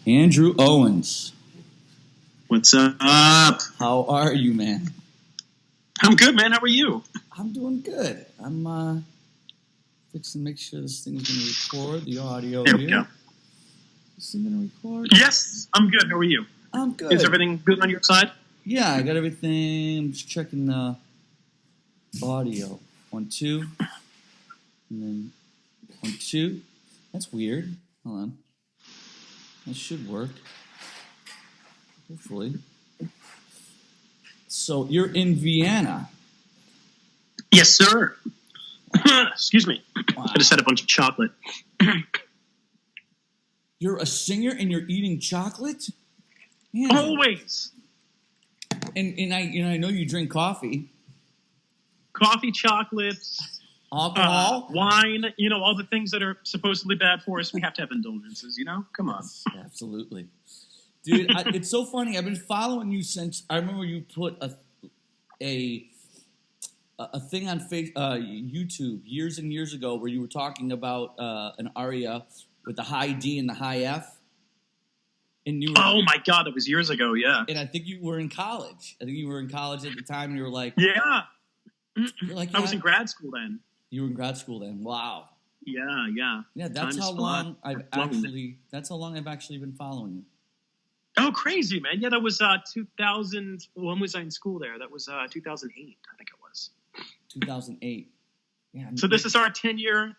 Andrew Owens. What's up? How are you, man? I'm good, man. How are you? I'm doing good. I'm fixing to make sure this thing is going to record the audio. There we go. Is this going to record? Yes, I'm good. How are you? I'm good. Is everything good on your side? Yeah, I got everything. I'm just checking the audio. 1, 2. And then 1, 2. That's weird. Hold on. That should work. Hopefully. So you're in Vienna. Yes, sir. Excuse me. Wow. I just had a bunch of chocolate. You're a singer and you're eating chocolate? Man. Always. And I know you drink coffee. Coffee, chocolate, alcohol, wine, all the things that are supposedly bad for us. We have to have indulgences, Come on. Absolutely. Dude, it's so funny. I've been following you since I remember you put a thing on YouTube years and years ago where you were talking about an aria with the high D and the high F. And you were, oh my God, that was years ago, yeah. And I think you were in college. I think you were in college at the time and you were like... Yeah. You're like, I was in grad school then. You were in grad school then. Wow. Yeah. Yeah, that's how long I've actually been following you. Oh, crazy, man. Yeah, that was 2000. When was I in school there? That was 2008, I think it was. 2008. Yeah. So this is our 10-year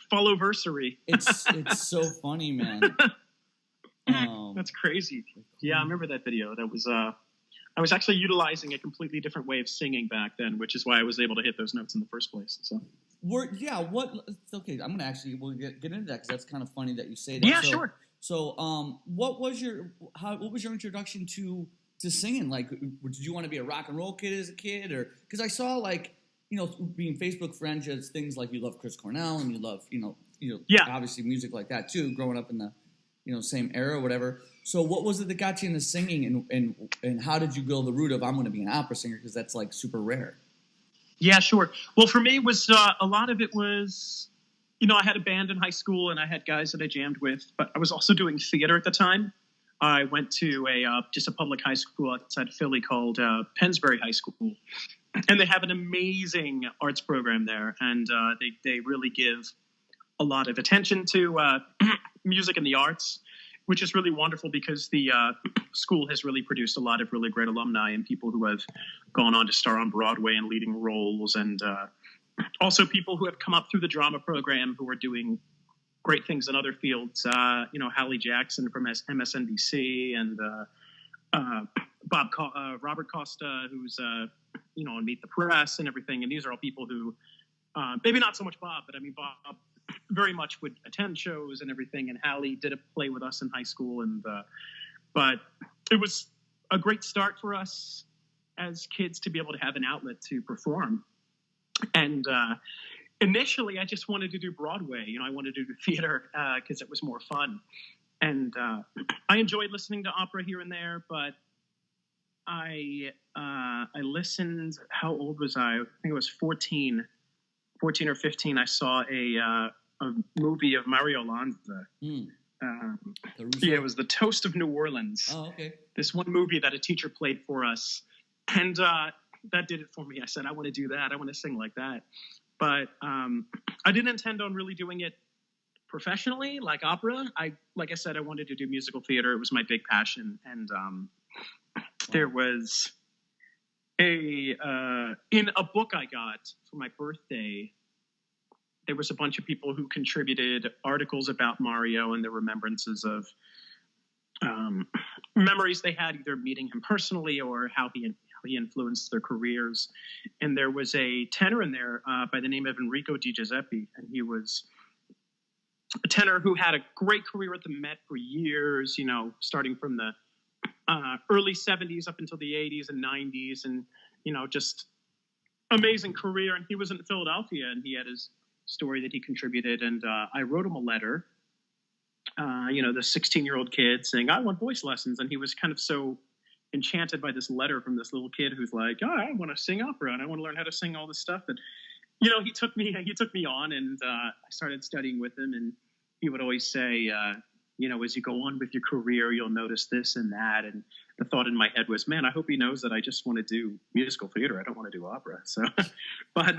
follow-versary. It's so funny, man. That's crazy. Yeah, I remember that video. That was I was actually utilizing a completely different way of singing back then, which is why I was able to hit those notes in the first place. So. Okay, I'm gonna we'll get into that because that's kind of funny that you say that. Yeah, sure. So, what was your introduction to singing? Like, did you want to be a rock and roll kid as a kid, or because I saw being Facebook friends, as things like you love Chris Cornell and you love obviously music like that too, growing up in the same era or whatever. So, what was it that got you into singing, and how did you go the route of I'm going to be an opera singer because that's like super rare? Yeah, sure. Well, for me, it was a lot of it was. I had a band in high school, and I had guys that I jammed with, but I was also doing theater at the time. I went to just a public high school outside of Philly called Pennsbury High School, and they have an amazing arts program there, and they really give a lot of attention to music and the arts, which is really wonderful because the school has really produced a lot of really great alumni and people who have gone on to star on Broadway and leading roles, and also people who have come up through the drama program who are doing great things in other fields. Hallie Jackson from MSNBC and Robert Costa, who's on Meet the Press and everything. And these are all people who, maybe not so much Bob, but I mean Bob very much would attend shows and everything. And Hallie did a play with us in high school, and but it was a great start for us as kids to be able to have an outlet to perform. And initially, I just wanted to do Broadway. You know, I wanted to do theater because it was more fun. And I enjoyed listening to opera here and there, but I listened. How old was I? I think it was 14 or 15. I saw a movie of Mario Lanza. Yeah, it was The Toast of New Orleans. Oh, okay. This one movie that a teacher played for us, and that did it for me. I said, I want to do that. I want to sing like that. But I didn't intend on really doing it professionally, like opera. Like I said, I wanted to do musical theater. It was my big passion. And there was in a book I got for my birthday, there was a bunch of people who contributed articles about Mario and their remembrances of memories they had, either meeting him personally or how he influenced their careers. And there was a tenor in there by the name of Enrico Di Giuseppe, and he was a tenor who had a great career at the Met for years, you know, starting from the early 70s up until the 80s and 90s, and, you know, just amazing career. And he was in Philadelphia, and he had his story that he contributed, and I wrote him a letter, you know, the 16-year-old kid saying, I want voice lessons. And he was kind of so enchanted by this letter from this little kid who's like, oh, I want to sing opera and I want to learn how to sing all this stuff. And, you know, he took me on, and I started studying with him. And he would always say, you know, as you go on with your career, you'll notice this and that. And the thought in my head was, man, I hope he knows that I just want to do musical theater. I don't want to do opera. So, but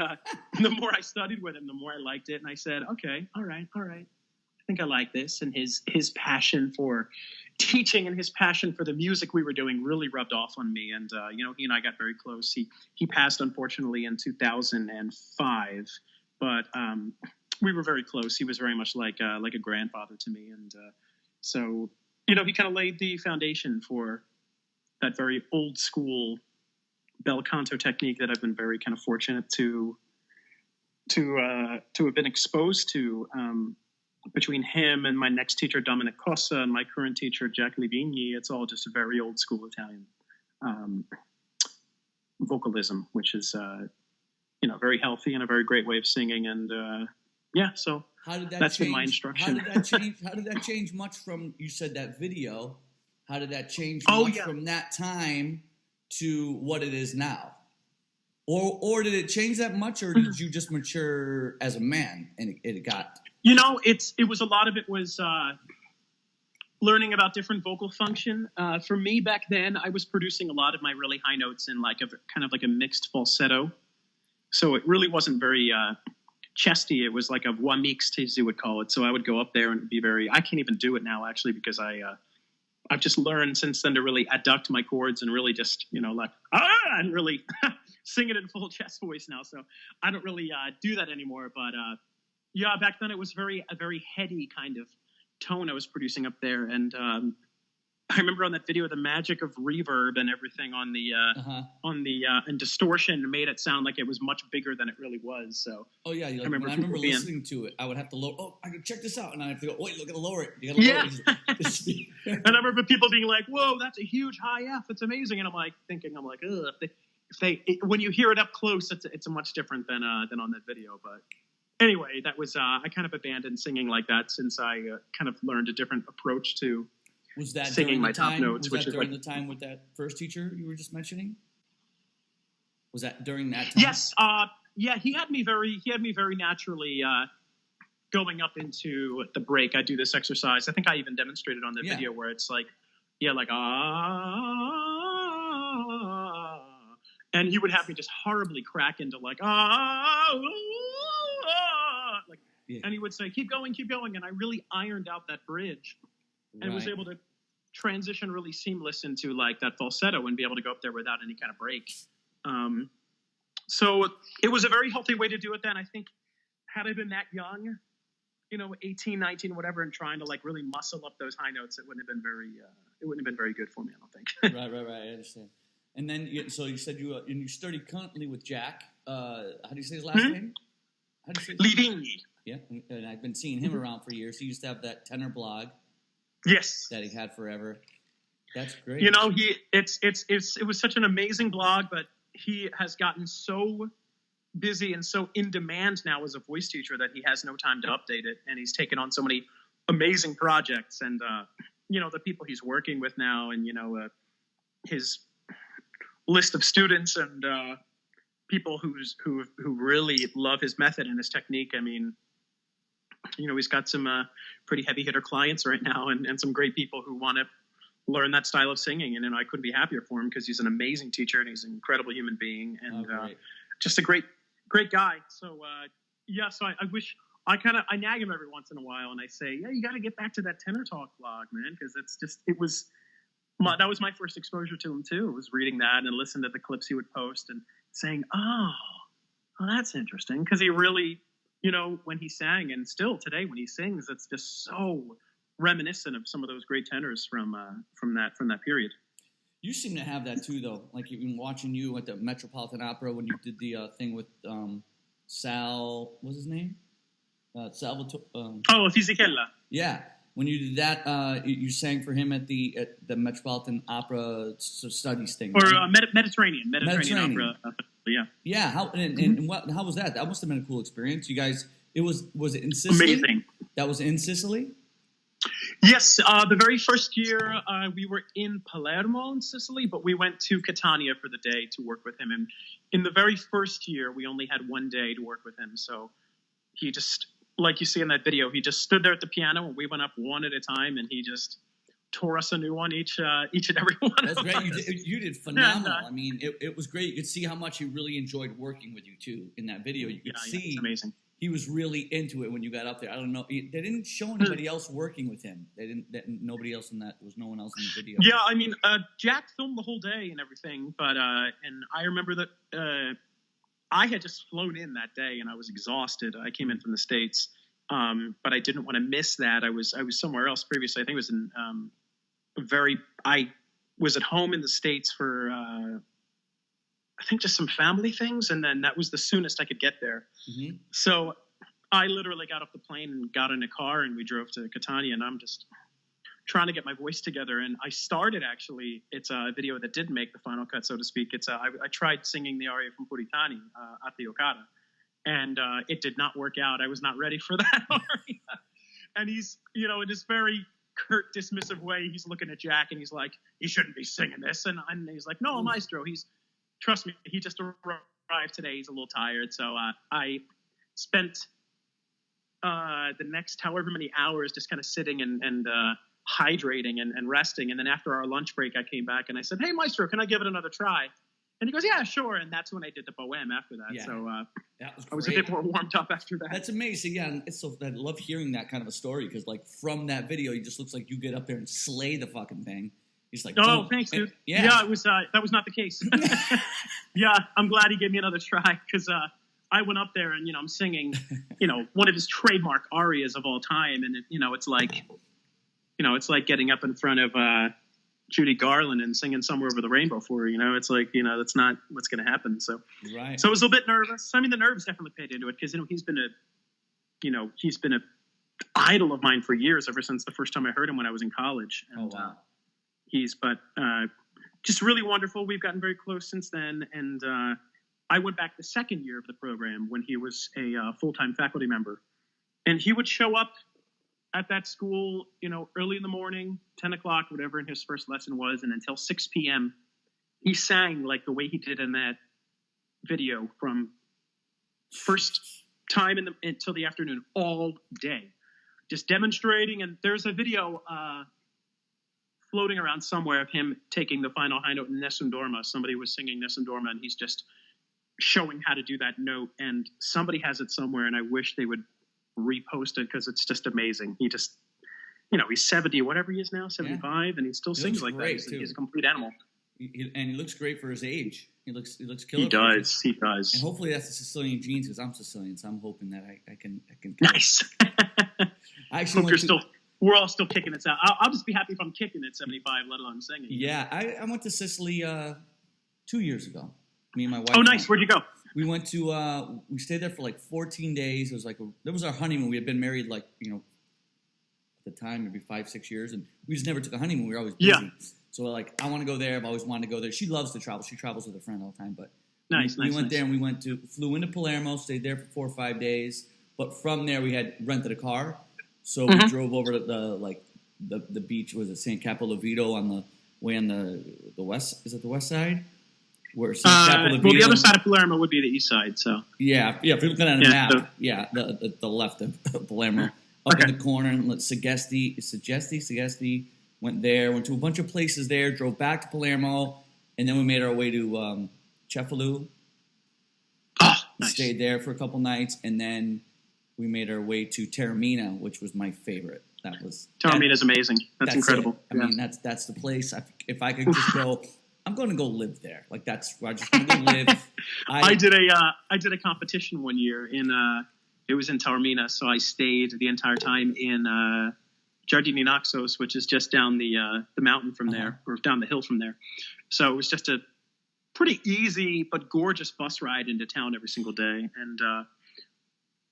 the more I studied with him, the more I liked it. And I said, okay, all right. I think I like this. And his passion for teaching and his passion for the music we were doing really rubbed off on me. And, you know, he and I got very close. He passed, unfortunately, in 2005, but we were very close. He was very much like a grandfather to me. And so, you know, he kind of laid the foundation for that very old school bel canto technique that I've been very kind of fortunate to have been exposed to. Between him and my next teacher, Dominic Cossa, and my current teacher, Jack Livigni, it's all just a very old school Italian vocalism, which is, you know, very healthy and a very great way of singing. And yeah, so that's been my instruction. How did that change much from, you said that video, how did that change from that time to what it is now? Or did it change that much, or did you just mature as a man and it got... You know, it was a lot of it was learning about different vocal function. For me back then, I was producing a lot of my really high notes in like a kind of like a mixed falsetto. So it really wasn't very chesty. It was like a voix mixte, as you would call it. So I would go up there and be very, I can't even do it now actually, because I've just learned since then to really adduct my chords and really just, you know, like, and really sing it in full chest voice now. So I don't really do that anymore, but yeah, back then it was a very heady kind of tone I was producing up there. And I remember on that video, the magic of reverb and everything on the and distortion made it sound like it was much bigger than it really was. So I remember listening to it, I would have to lower. Oh, I can check this out, and I have to go. Wait, look at the lower it. You gotta lower it. And I remember people being like, "Whoa, that's a huge high F. It's amazing." And I'm like, ugh. When you hear it up close, it's much different than on that video. But anyway, that was I kind of abandoned singing like that since I kind of learned a different approach to. Was that singing my top notes? Was that during the time with that first teacher you were just mentioning? Was that during that time? Yes. Yeah, he had me very naturally going up into the break. I do this exercise. I think I even demonstrated on the video where it's like, and he would have me just horribly crack into like and he would say, keep going, and I really ironed out that bridge. And was able to transition really seamless into like that falsetto and be able to go up there without any kind of break. So it was a very healthy way to do it then. I think had I been that young, 18, 19, whatever, and trying to like really muscle up those high notes, it wouldn't have been very good for me, I don't think. Right. I understand. And then, so you said you studied currently with Jack. How do you say his last name? Livigni. Yeah, and I've been seeing him around for years. He used to have that tenor blog. Yes. That he had forever. That's great. You know, it was such an amazing blog, but he has gotten so busy and so in demand now as a voice teacher that he has no time to update it, and he's taken on so many amazing projects, and you know, the people he's working with now, and you know, his list of students and people who really love his method and his technique. I mean, you know, he's got some pretty heavy hitter clients right now, and some great people who want to learn that style of singing. And I couldn't be happier for him, because he's an amazing teacher and he's an incredible human being, and just a great guy. So so I wish I nag him every once in a while, and I say, yeah, you got to get back to that Tenor Talk blog, man, because that was my first exposure to him too. Was reading that and listening to the clips he would post and saying, oh, that's interesting, because he really, you know, when he sang, and still today when he sings, it's just so reminiscent of some of those great tenors from that period. You seem to have that too, though. Like, even watching you at the Metropolitan Opera when you did the thing with Sal, what's his name? Salvatore. Fisichella. Yeah, when you did that, you sang for him at the Metropolitan Opera studies thing, or right? Mediterranean Opera. Yeah. Yeah. How was that? That must have been a cool experience. You guys, was it in Sicily? Amazing. That was in Sicily. Yes, the very first year we were in Palermo in Sicily, but we went to Catania for the day to work with him. And in the very first year, we only had one day to work with him. So he just, like you see in that video, he just stood there at the piano, and we went up one at a time, and he just tore us a new one each and every one. That's great. You did phenomenal. I mean, it was great. You could see how much he really enjoyed working with you too in that video. You could see it's amazing. He was really into it when you got up there. I don't know. They didn't show anybody else working with him. Nobody else in that. There was no one else in the video. Yeah, I mean, Jack filmed the whole day and everything, but and I remember that I had just flown in that day and I was exhausted. I came in from the States, but I didn't want to miss that. I was somewhere else previously. I think it was in I was at home in the States for I think just some family things, and then that was the soonest I could get there. Mm-hmm. So I literally got off the plane and got in a car, and we drove to Catania, and I'm just trying to get my voice together. And I started, actually, it's a video that didn't make the final cut, so to speak. It's I tried singing the aria from Puritani, at the Okada, and it did not work out. I was not ready for that aria. And he's, you know, in this very curt, dismissive way, he's looking at Jack, and he's like, "You shouldn't be singing this." And he's like, "No, maestro, trust me, he just arrived today. He's a little tired." So I spent the next however many hours just kind of sitting and hydrating and resting. And then after our lunch break, I came back and I said, "Hey, maestro, can I give it another try?" And he goes, "Yeah, sure." And that's when I did the Bohème after that. Yeah. So I was a bit more warmed up after that. That's amazing. Yeah, and I love hearing that kind of a story, because like from that video, it just looks like you get up there and slay the fucking thing. He's like, "Oh, thanks, dude." Yeah, it was. That was not the case. Yeah, I'm glad he gave me another try, because I went up there and, you know, I'm singing, you know, one of his trademark arias of all time, and it's like getting up in front of Judy Garland and singing "Somewhere Over the Rainbow" for her. You know, it's like, you know, that's not what's going to happen. So, right. So I was a little bit nervous. I mean, the nerves definitely played into it, because, you know, he's been a idol of mine for years, ever since the first time I heard him when I was in college. And, wow. But just really wonderful. We've gotten very close since then. And I went back the second year of the program when he was a full-time faculty member. And he would show up at that school, you know, early in the morning, 10 o'clock, whatever his first lesson was. And until 6 p.m., he sang like the way he did in that video, from first time until the afternoon, all day, just demonstrating. And there's a video floating around somewhere of him taking the final high note in Nessun Dorma. Somebody was singing Nessun Dorma, and he's just showing how to do that note. And somebody has it somewhere, and I wish they would repost it, because it's just amazing. He just, you know, he's 70, whatever he is now, 75, and he still sings like that. He's a complete animal. And he looks great for his age. He looks killer. He does. He does. And hopefully that's the Sicilian genes, because I'm Sicilian, so I'm hoping that I can. Nice. I actually we're all still kicking it out. I'll just be happy if I'm kicking at 75, let alone singing. Yeah, I went to Sicily 2 years ago. Me and my wife. Oh, nice. Where'd you go? We went to we stayed there for like 14 days. It was like that was our honeymoon. We had been married like at the time maybe 5-6 years, and we just never took a honeymoon. We were always busy. Yeah. So like I want to go there. I've always wanted to go there. She loves to travel. She travels with a friend all the time. But we went there and we flew into Palermo, stayed there for 4 or 5 days. But from there we had rented a car, so we drove over to the beach. Was it San Capolavito on the way on the west? Is it the west side? Where San Capolavito? Well, the other side of Palermo would be the east side. So if you're looking at a map, the left of Palermo, up in the corner, and Sagesti, went there, went to a bunch of places there, drove back to Palermo, and then we made our way to Cefalù. Oh, nice. Stayed there for a couple nights, and then we made our way to Taormina, which was my favorite. Taormina is amazing. That's incredible. I mean, that's the place. If I could just go, I'm going to go live there. Like that's where I just want to go live. I did a competition one year it was in Taormina, so I stayed the entire time in Giardini Naxos, which is just down the mountain from there, or down the hill from there. So it was just a pretty easy but gorgeous bus ride into town every single day, and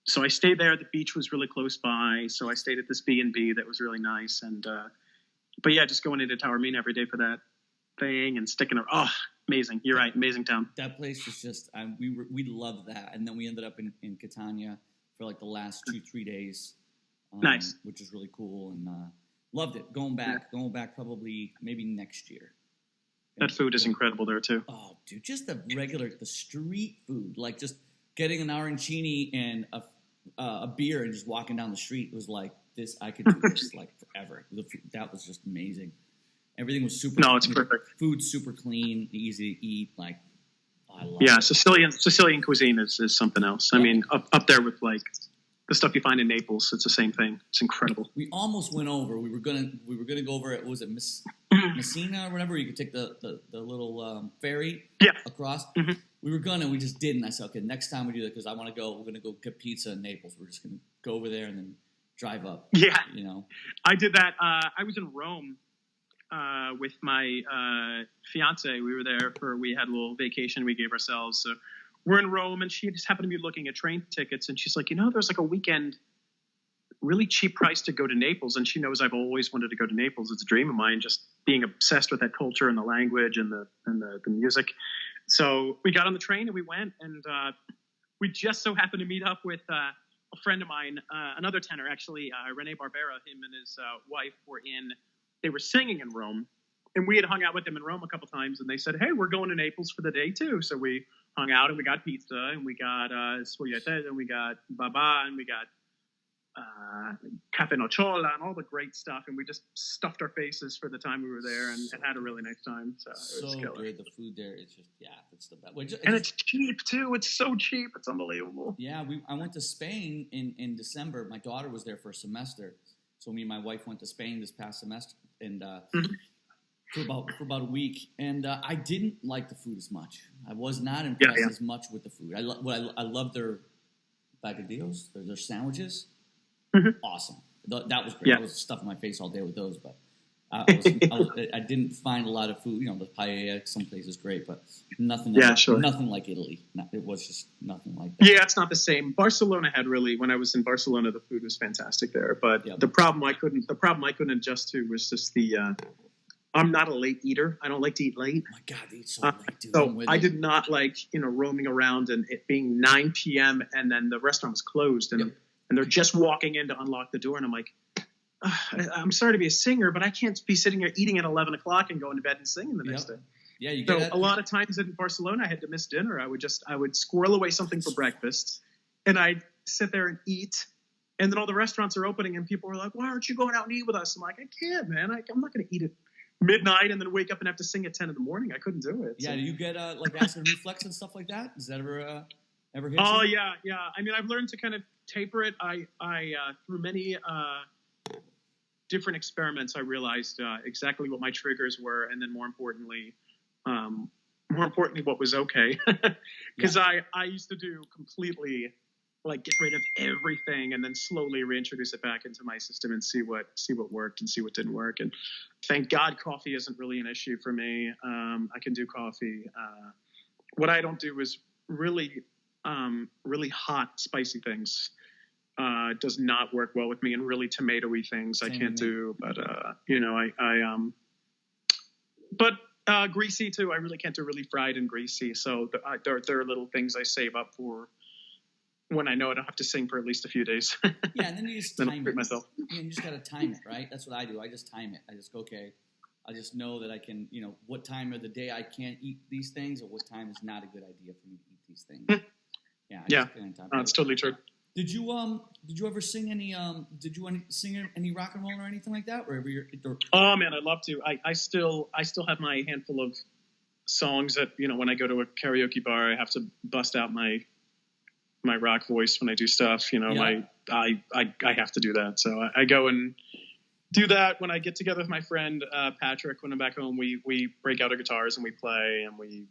so I stayed there. The beach was really close by, so I stayed at this B&B that was really nice. And but yeah, just going into Taormina every day for that thing and sticking around. Oh, amazing! You're right, amazing town. That place was just we loved that, and then we ended up in Catania for like the last 2-3 days. Nice, which is really cool, and loved it. Going back probably maybe next year. That food is incredible there too. Oh, dude, just the street food, like just getting an arancini and a beer and just walking down the street was like this. I could do this like forever. That was just amazing. Everything was super. No, it's perfect. Food super clean, easy to eat. Like I love it. Sicilian cuisine is something else. I mean, up there with like the stuff you find in Naples. It's the same thing. It's incredible. We almost went over. We were gonna go over it. Was it Messina or whatever? You could take the little ferry across. Mm-hmm. We were gonna. We just didn't. I said, okay, next time we do that because I want to go. We're gonna go get pizza in Naples. We're just gonna go over there and then drive up. Yeah, you know. I did that. I was in Rome with my fiance. We had a little vacation we gave ourselves. So we're in Rome, and she just happened to be looking at train tickets, and she's like, there's like a weekend really cheap price to go to Naples. And she knows I've always wanted to go to Naples. It's a dream of mine, just being obsessed with that culture and the language and the music. So we got on the train and we went, and we just so happened to meet up with a friend of mine, another tenor, actually, Rene Barbera. Him and his wife they were singing in Rome, and we had hung out with them in Rome a couple times, and they said, hey, we're going to Naples for the day too. So we hung out, and we got pizza, and we got sfogliatelle, and we got baba, and we got caffè nocciola, and all the great stuff, and we just stuffed our faces for the time we were there, and had a really nice time. So it was good. The food there, it's just it's the best. It's cheap too. It's so cheap. It's unbelievable. Yeah, I went to Spain in December. My daughter was there for a semester, so me and my wife went to Spain this past semester, and for about a week, and I didn't like the food as much. I was not impressed as much with the food. I love their bocadillos, their sandwiches. Mm-hmm. Awesome. That was great. I was stuffing my face all day with those, but I didn't find a lot of food. The paella, some places great, but nothing. Nothing like Italy. It was just nothing like that. Yeah, it's not the same. Barcelona when I was in Barcelona, the food was fantastic there. But the problem I couldn't adjust to was just I'm not a late eater. I don't like to eat late. Oh my God, they eat so late, dude. So I did not like roaming around and it being 9 p.m. and then the restaurant was closed and they're just walking in to unlock the door, and I'm like, I'm sorry to be a singer, but I can't be sitting here eating at 11 o'clock and going to bed and singing the next day. Yeah, you get that. A lot of times in Barcelona, I had to miss dinner. I would squirrel away something for breakfast, and I'd sit there and eat. And then all the restaurants are opening, and people were like, "Why aren't you going out and eat with us?" I'm like, "I can't, man. I'm not going to eat at midnight and then wake up and have to sing at 10 in the morning. I couldn't do it." Yeah, do you get like acid reflux and stuff like that? Does that ever hit you? Oh yeah. I mean, I've learned to kind of taper it. I through many different experiments, I realized exactly what my triggers were, and then more importantly, what was okay. Because I used to do completely like get rid of everything and then slowly reintroduce it back into my system and see what worked and see what didn't work. And thank God coffee isn't really an issue for me. I can do coffee. What I don't do is really, really hot, spicy things does not work well with me, and really tomatoey things I can't do. But but greasy too. I really can't do really fried and greasy. So there are little things I save up for when I know I don't have to sing for at least a few days. Yeah, and then you just time it. Myself. Yeah, you just got to time it, right? That's what I do. I just time it. I just go, okay, I just know that I can, what time of the day I can't eat these things, or what time is not a good idea for me to eat these things. Yeah. That's totally true. Did you ever sing any sing any rock and roll or anything like that? Oh man, I'd love to. I still have my handful of songs that when I go to a karaoke bar, I have to bust out my rock voice when I do stuff. I have to do that. So I go and do that when I get together with my friend Patrick. When I'm back home, we break out our guitars and we play and we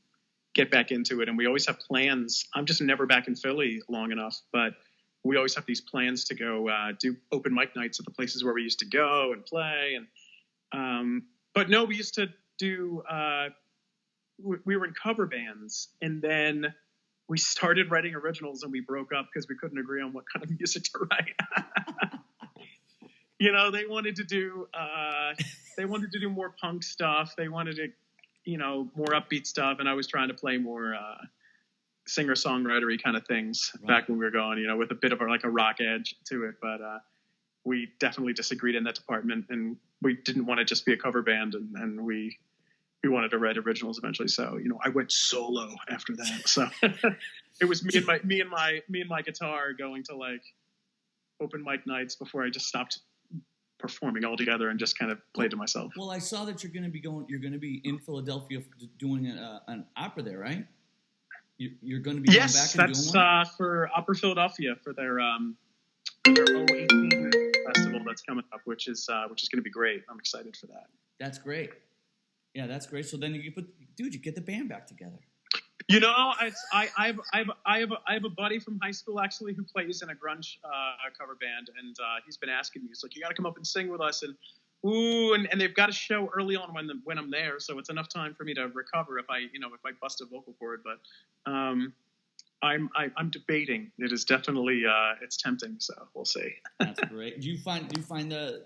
get back into it. And we always have plans. I'm just never back in Philly long enough, but we always have these plans to go do open mic nights at the places where we used to go and play. And but no, we used to do. We were in cover bands, and then we started writing originals, and we broke up because we couldn't agree on what kind of music to write. They wanted to do more punk stuff. They wanted to, more upbeat stuff, and I was trying to play more singer-songwritery kind of things back when we were going, with a bit of a rock edge to it. But we definitely disagreed in that department, and we didn't want to just be a cover band, and we wanted to write originals eventually. So, I went solo after that. So it was me and my guitar going to open mic nights before I just stopped performing altogether and just kind of played to myself. Well, I saw that you're going to be in Philadelphia doing an opera there, right? You're going to be going back and doing one? Yes, that's for Opera Philadelphia for their 018 festival that's coming up, which is going to be great. I'm excited for that. That's great. Yeah, that's great. So then you get the band back together. I have a buddy from high school actually who plays in a grunge cover band, and he's been asking me. He's like, "You got to come up and sing with us." And they've got a show early on when I'm there, so it's enough time for me to recover if I bust a vocal cord. But I'm debating. It is definitely it's tempting. So we'll see. That's great. Do you find the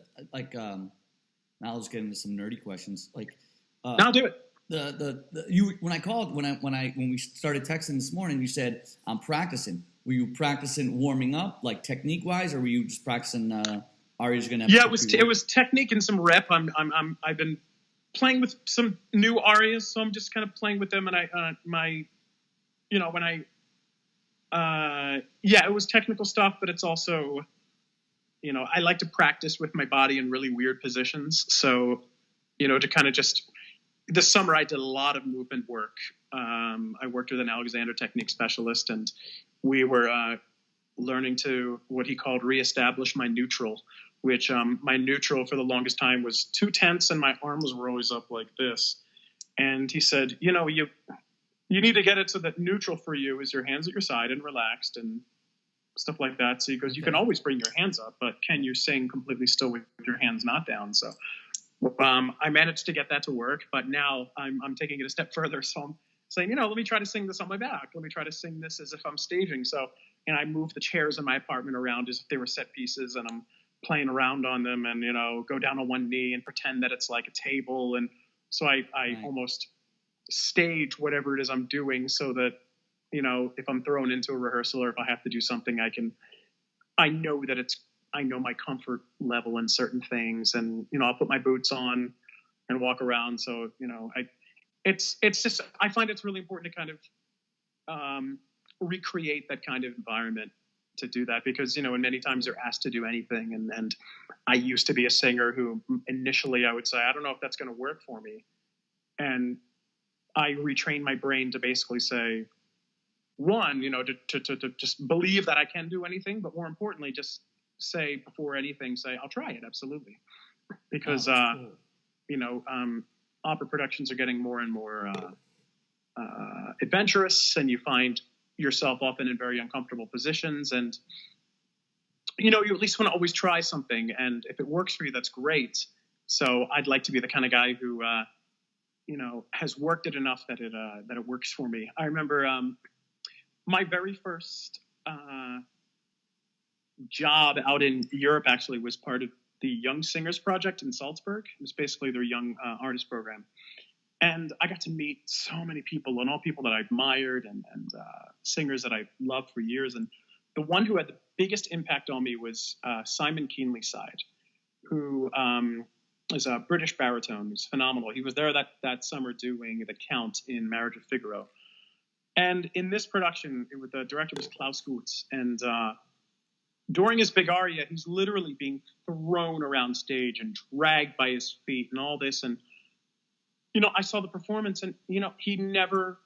now let's get into some nerdy questions. I'll do it. When we started texting this morning, you said I'm practicing. Were you practicing warming up, technique wise, or were you just practicing arias? It was technique and some rep. I've been playing with some new arias, so I'm just kind of playing with them. And it was technical stuff, but it's also, I like to practice with my body in really weird positions. So, to kind of just. This summer, I did a lot of movement work. I worked with an Alexander technique specialist, and we were learning to what he called reestablish my neutral, which my neutral for the longest time was too tense, and my arms were always up like this. And he said, you need to get it so that neutral for you is your hands at your side and relaxed and stuff like that. So he goes, you can always bring your hands up, but can you sing completely still with your hands not down? So I managed to get that to work, but now I'm taking it a step further. So I'm saying, let me try to sing this on my back. Let me try to sing this as if I'm staging. So, I move the chairs in my apartment around as if they were set pieces, and I'm playing around on them, and, go down on one knee and pretend that it's like a table. And so I almost stage whatever it is I'm doing so that, if I'm thrown into a rehearsal or if I have to do something, I know my comfort level in certain things, and I'll put my boots on and walk around. So it's just I find it's really important to kind of recreate that kind of environment to do that, because and many times you're asked to do anything, and I used to be a singer who initially I would say I don't know if that's going to work for me, and I retrained my brain to basically say, one, to just believe that I can do anything, but more importantly, just say before anything, I'll try it. Absolutely. Because, cool. Opera productions are getting more and more adventurous, and you find yourself often in very uncomfortable positions. And, you at least want to always try something. And if it works for you, that's great. So I'd like to be the kind of guy who, has worked it enough that it works for me. I remember my very first job out in Europe actually was part of the Young Singers Project in Salzburg. It was basically their young artist program. And I got to meet so many people, and all people that I admired, and singers that I loved for years. And the one who had the biggest impact on me was Simon Keenlyside, who is a British baritone who's phenomenal. He was there that summer doing The Count in Marriage of Figaro. And in this production, the director was Klaus Gutz. And during his big aria, he's literally being thrown around stage and dragged by his feet and all this. And I saw the performance, and he never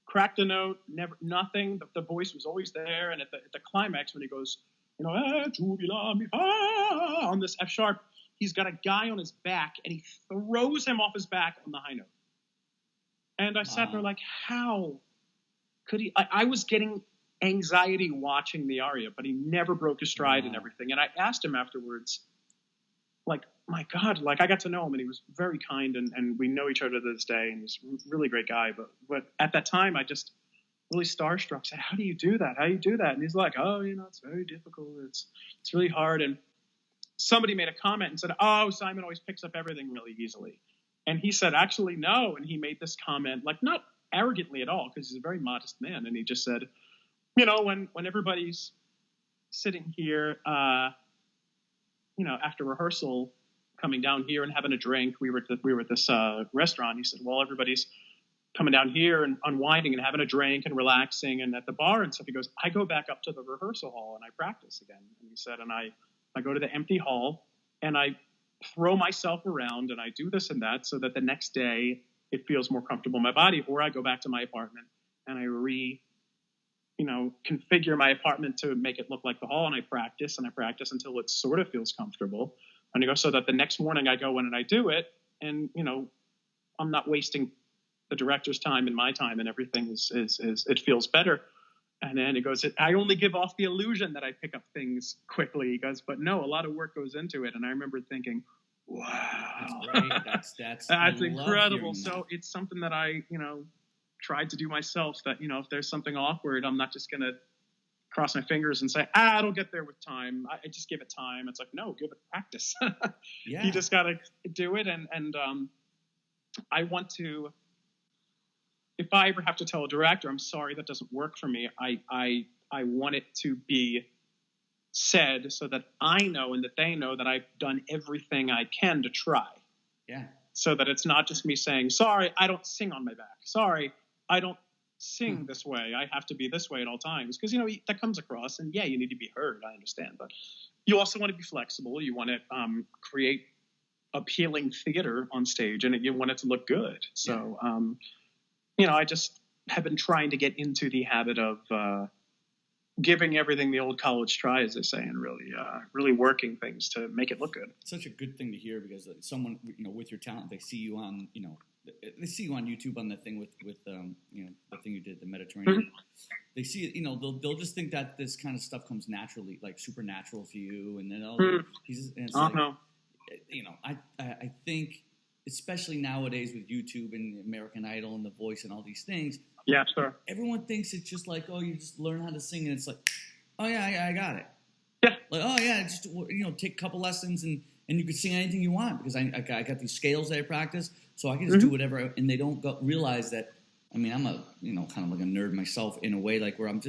cracked a note, never nothing. The voice was always there, and at the climax when he goes, on this F sharp, he's got a guy on his back, and he throws him off his back on the high note. And I sat there like, how could he? I was getting anxiety watching the aria, but he never broke his stride and everything. And I asked him afterwards, like, my God, like I got to know him, and he was very kind, and we know each other to this day, and he's a really great guy. But at that time, I just really starstruck, said, how do you do that? How do you do that? And he's like, oh, it's very difficult. It's really hard. And somebody made a comment and said, oh, Simon always picks up everything really easily. And he said, actually, no. And he made this comment, like not arrogantly at all, because he's a very modest man. And he just said, when everybody's sitting here, after rehearsal, coming down here and having a drink, we were at this restaurant. He said, well, everybody's coming down here and unwinding and having a drink and relaxing and at the bar and stuff. He goes, I go back up to the rehearsal hall and I practice again. And he said, and I go to the empty hall and I throw myself around and I do this and that so that the next day it feels more comfortable in my body. Or I go back to my apartment and I configure my apartment to make it look like the hall, and I practice until it sort of feels comfortable. And I go, so that the next morning I go in and I do it, and I'm not wasting the director's time and my time, and everything is it feels better. And then he goes, I only give off the illusion that I pick up things quickly. He goes, but no, a lot of work goes into it. And I remember thinking, wow, that's great. That's incredible. So it's something that I tried to do myself, that if there's something awkward, I'm not just gonna cross my fingers and say, it'll get there with time. I just give it time. It's like, no, give it practice. Yeah. You just gotta do it. And I want to, if I ever have to tell a director, I'm sorry, that doesn't work for me, I want it to be said so that I know and that they know that I've done everything I can to try. Yeah. So that it's not just me saying, sorry, I don't sing on my back. Sorry, I don't sing this way. I have to be this way at all times. Because, that comes across. And, yeah, you need to be heard. I understand. But you also want to be flexible. You want to create appealing theater on stage. And you want it to look good. So, I just have been trying to get into the habit of giving everything the old college try, as they say, and really working things to make it look good. Such a good thing to hear, because someone, with your talent, they see you on, they see you on YouTube on the thing with the thing you did, the Mediterranean. Mm-hmm. They see it, they'll just think that this kind of stuff comes naturally, like supernatural to you, and then I think, especially nowadays with YouTube and American Idol and The Voice and all these things. Yeah, sure. Everyone thinks it's just like, you just learn how to sing, and it's like, I got it. Yeah. Like, just take a couple lessons and you can sing anything you want, because I got these scales that I practice, so I can just do whatever. And they don't realize that. I mean, I'm a kind of like a nerd myself in a way, like where I'm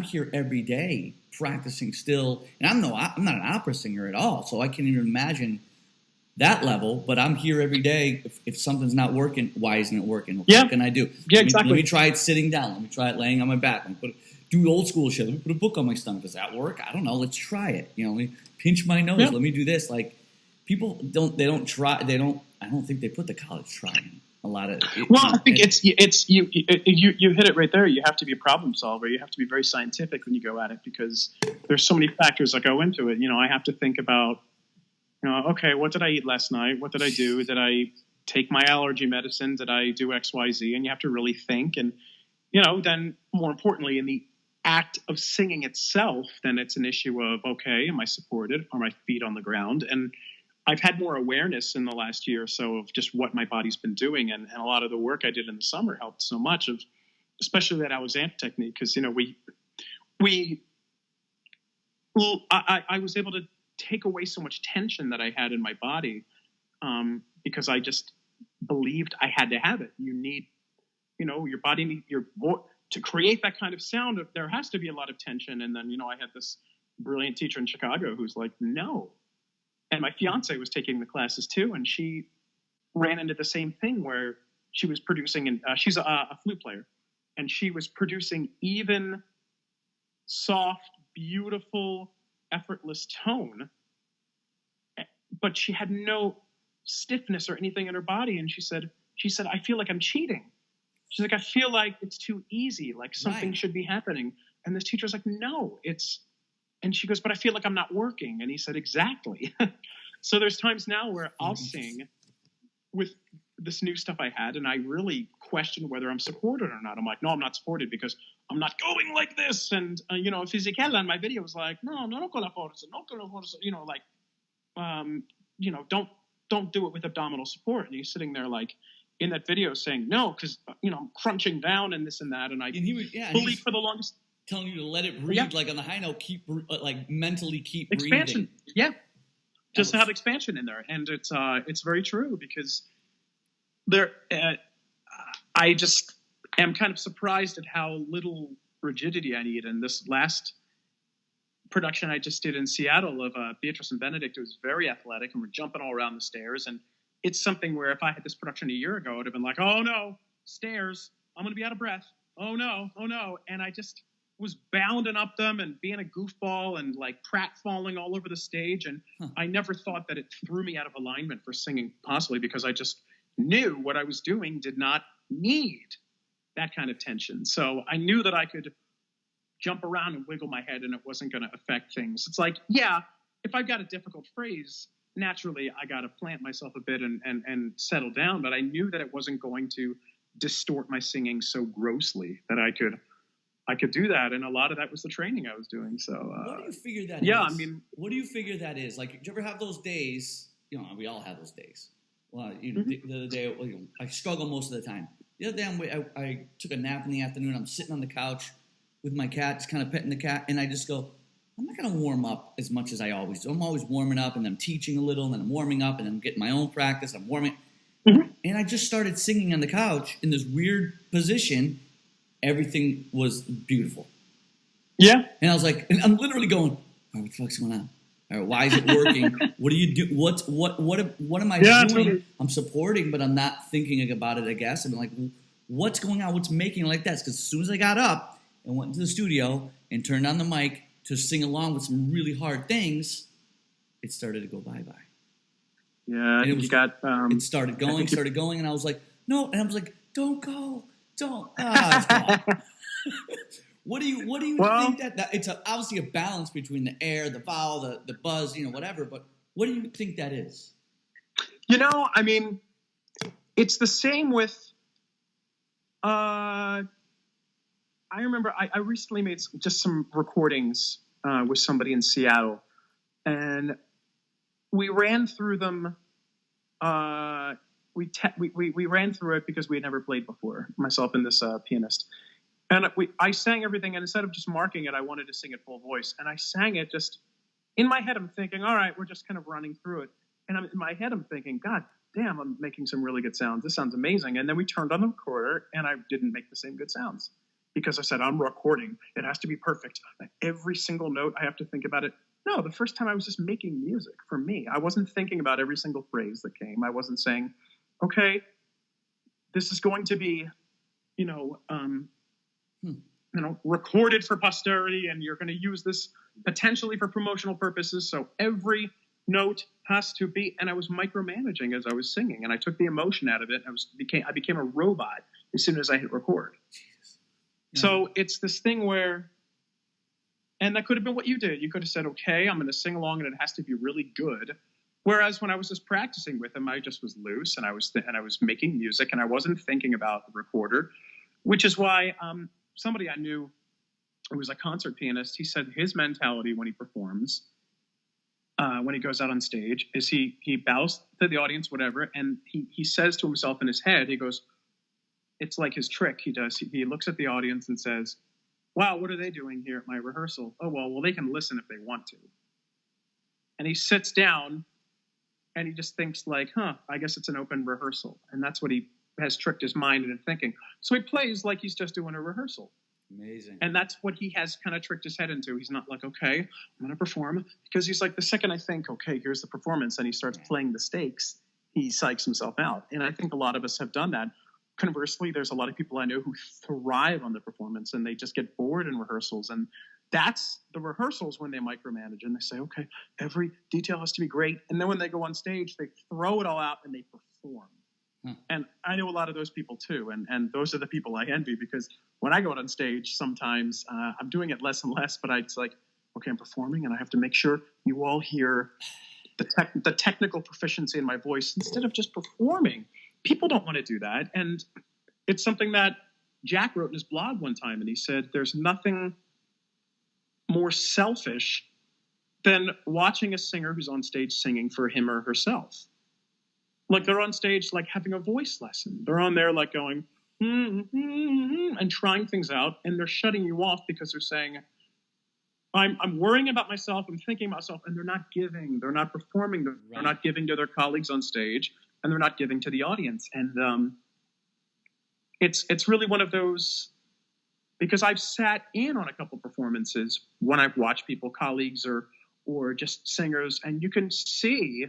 here every day practicing still, and I'm not an opera singer at all, so I can't even imagine that level, but I'm here every day. If something's not working, why isn't it working? What can I do? Yeah, exactly. Let me try it sitting down. Let me try it laying on my back. Let me do old school shit. Let me put a book on my stomach. Does that work? I don't know. Let's try it. Let me pinch my nose. Let me do this. Like, people don't try. I don't think they put the college try in a lot of. I think you hit it right there. You have to be a problem solver. You have to be very scientific when you go at it, because there's so many factors that go into it. I have to think about, okay, what did I eat last night? What did I do? Did I take my allergy medicine? Did I do X, Y, Z? And you have to really think. And, then more importantly, in the act of singing itself, then it's an issue of, okay, am I supported? Are my feet on the ground? And I've had more awareness in the last year or so of just what my body's been doing. And a lot of the work I did in the summer helped so much of especially that Alexander technique, because, I was able to take away so much tension that I had in my body, because I just believed I had to have it. You need, your body need your to create that kind of sound. There has to be a lot of tension. And then, I had this brilliant teacher in Chicago who's like, no. And my fiance was taking the classes too, and she ran into the same thing where she was producing, and she's a flute player, and she was producing even, soft, beautiful, effortless tone, but she had no stiffness or anything in her body. And she said, I feel like I'm cheating. She's like, I feel like it's too easy, like something should be happening. And this teacher's like, no, and she goes, but I feel like I'm not working. And he said, exactly. So there's times now where I'll sing with this new stuff I had, and I really question whether I'm supported or not. I'm like, no, I'm not supported because I'm not going like this. And, Fisichella in my video was like, no con la forza, no con la forza, don't do it with abdominal support. And he's sitting there like in that video saying, no, because, I'm crunching down and this and that. And I believe for the longest. Telling you to let it breathe, like on the high note, mentally keep expansion. breathing. Yeah. Just to have expansion in there. And it's very true, because I just am kind of surprised at how little rigidity I need. And this last production I just did in Seattle of Beatrice and Benedict, it was very athletic, and we're jumping all around the stairs. And it's something where if I had this production a year ago, I'd have been like, oh no, stairs, I'm going to be out of breath. Oh no. And I just was bounding up them and being a goofball and like pratfalling all over the stage. And I never thought that it threw me out of alignment for singing, possibly because I just knew what I was doing did not need that kind of tension. So I knew that I could jump around and wiggle my head and it wasn't going to affect things. It's like, yeah, if I've got a difficult phrase, naturally I got to plant myself a bit and settle down. But I knew that it wasn't going to distort my singing so grossly that I could do that. And a lot of that was the training I was doing. So what do you figure that is? Yeah, I mean, what do you figure that is? Like, do you ever have those days? We all have those days. Well, the other day, I struggle most of the time. The other day, I took a nap in the afternoon. I'm sitting on the couch with my cat, just kind of petting the cat, and I just go, I'm not going to warm up as much as I always do. I'm always warming up, and I'm teaching a little, and then I'm warming up, and I'm getting my own practice. I'm warming. Mm-hmm. And I just started singing on the couch in this weird position. Everything was beautiful. Yeah. And I was like, and I'm literally going, all right, what the fuck's going on? All right, why is it working? What do you do? What am I doing? Totally. I'm supporting, but I'm not thinking about it, I guess. I'm like, what's going on? What's making it like that? Because as soon as I got up and went into the studio and turned on the mic to sing along with some really hard things, it started to go bye-bye. Yeah, and it started going, and I was like, no. And I was like, don't go. Don't. What do you think that it's obviously a balance between the air, the vowel, the buzz, whatever. But what do you think that is? I mean, it's the same with. I remember I recently made just some recordings with somebody in Seattle, and we ran through them. We ran through it because we had never played before, myself and this pianist. And I sang everything, and instead of just marking it, I wanted to sing it full voice. And I sang it just in my head. I'm thinking, all right, we're just kind of running through it. And in my head, I'm thinking, God damn, I'm making some really good sounds. This sounds amazing. And then we turned on the recorder, and I didn't make the same good sounds because I said, I'm recording. It has to be perfect. Every single note, I have to think about it. No, the first time I was just making music for me. I wasn't thinking about every single phrase that came. I wasn't saying, okay, this is going to be, recorded for posterity, and you're going to use this potentially for promotional purposes. So every note has to be, and I was micromanaging as I was singing, and I took the emotion out of it. I became a robot as soon as I hit record. Jesus. Yeah. So it's this thing where, and that could have been what you did. You could have said, okay, I'm going to sing along, and it has to be really good. Whereas when I was just practicing with him, I just was loose, and I was making music, and I wasn't thinking about the recorder, which is why somebody I knew who was a concert pianist, he said his mentality when he performs, when he goes out on stage, is he bows to the audience, whatever, and he says to himself in his head, he goes, it's like his trick. He looks at the audience and says, wow, what are they doing here at my rehearsal? Oh, well, they can listen if they want to. And he sits down and he just thinks like, I guess it's an open rehearsal. And that's what he has tricked his mind into thinking. So he plays like he's just doing a rehearsal. Amazing. And that's what he has kind of tricked his head into. He's not like, okay, I'm going to perform. Because he's like, the second I think, okay, here's the performance, and he starts playing the stakes, he psychs himself out. And I think a lot of us have done that. Conversely, there's a lot of people I know who thrive on the performance, and they just get bored in rehearsals. And that's the rehearsals when they micromanage, and they say, okay, every detail has to be great. And then when they go on stage, they throw it all out and they perform. And I know a lot of those people too. And those are the people I envy, because when I go out on stage, sometimes I'm doing it less and less, but it's like, okay, I'm performing and I have to make sure you all hear the technical proficiency in my voice instead of just performing. People don't want to do that. And it's something that Jack wrote in his blog one time. And he said, there's nothing more selfish than watching a singer who's on stage singing for him or herself. Like they're on stage, like having a voice lesson. They're on there like going, and trying things out. And they're shutting you off because they're saying, I'm worrying about myself. I'm thinking about myself. And they're not giving. They're not performing. They're not giving to their colleagues on stage. And they're not giving to the audience. And it's really one of those, because I've sat in on a couple performances when I've watched people, colleagues or just singers, and you can see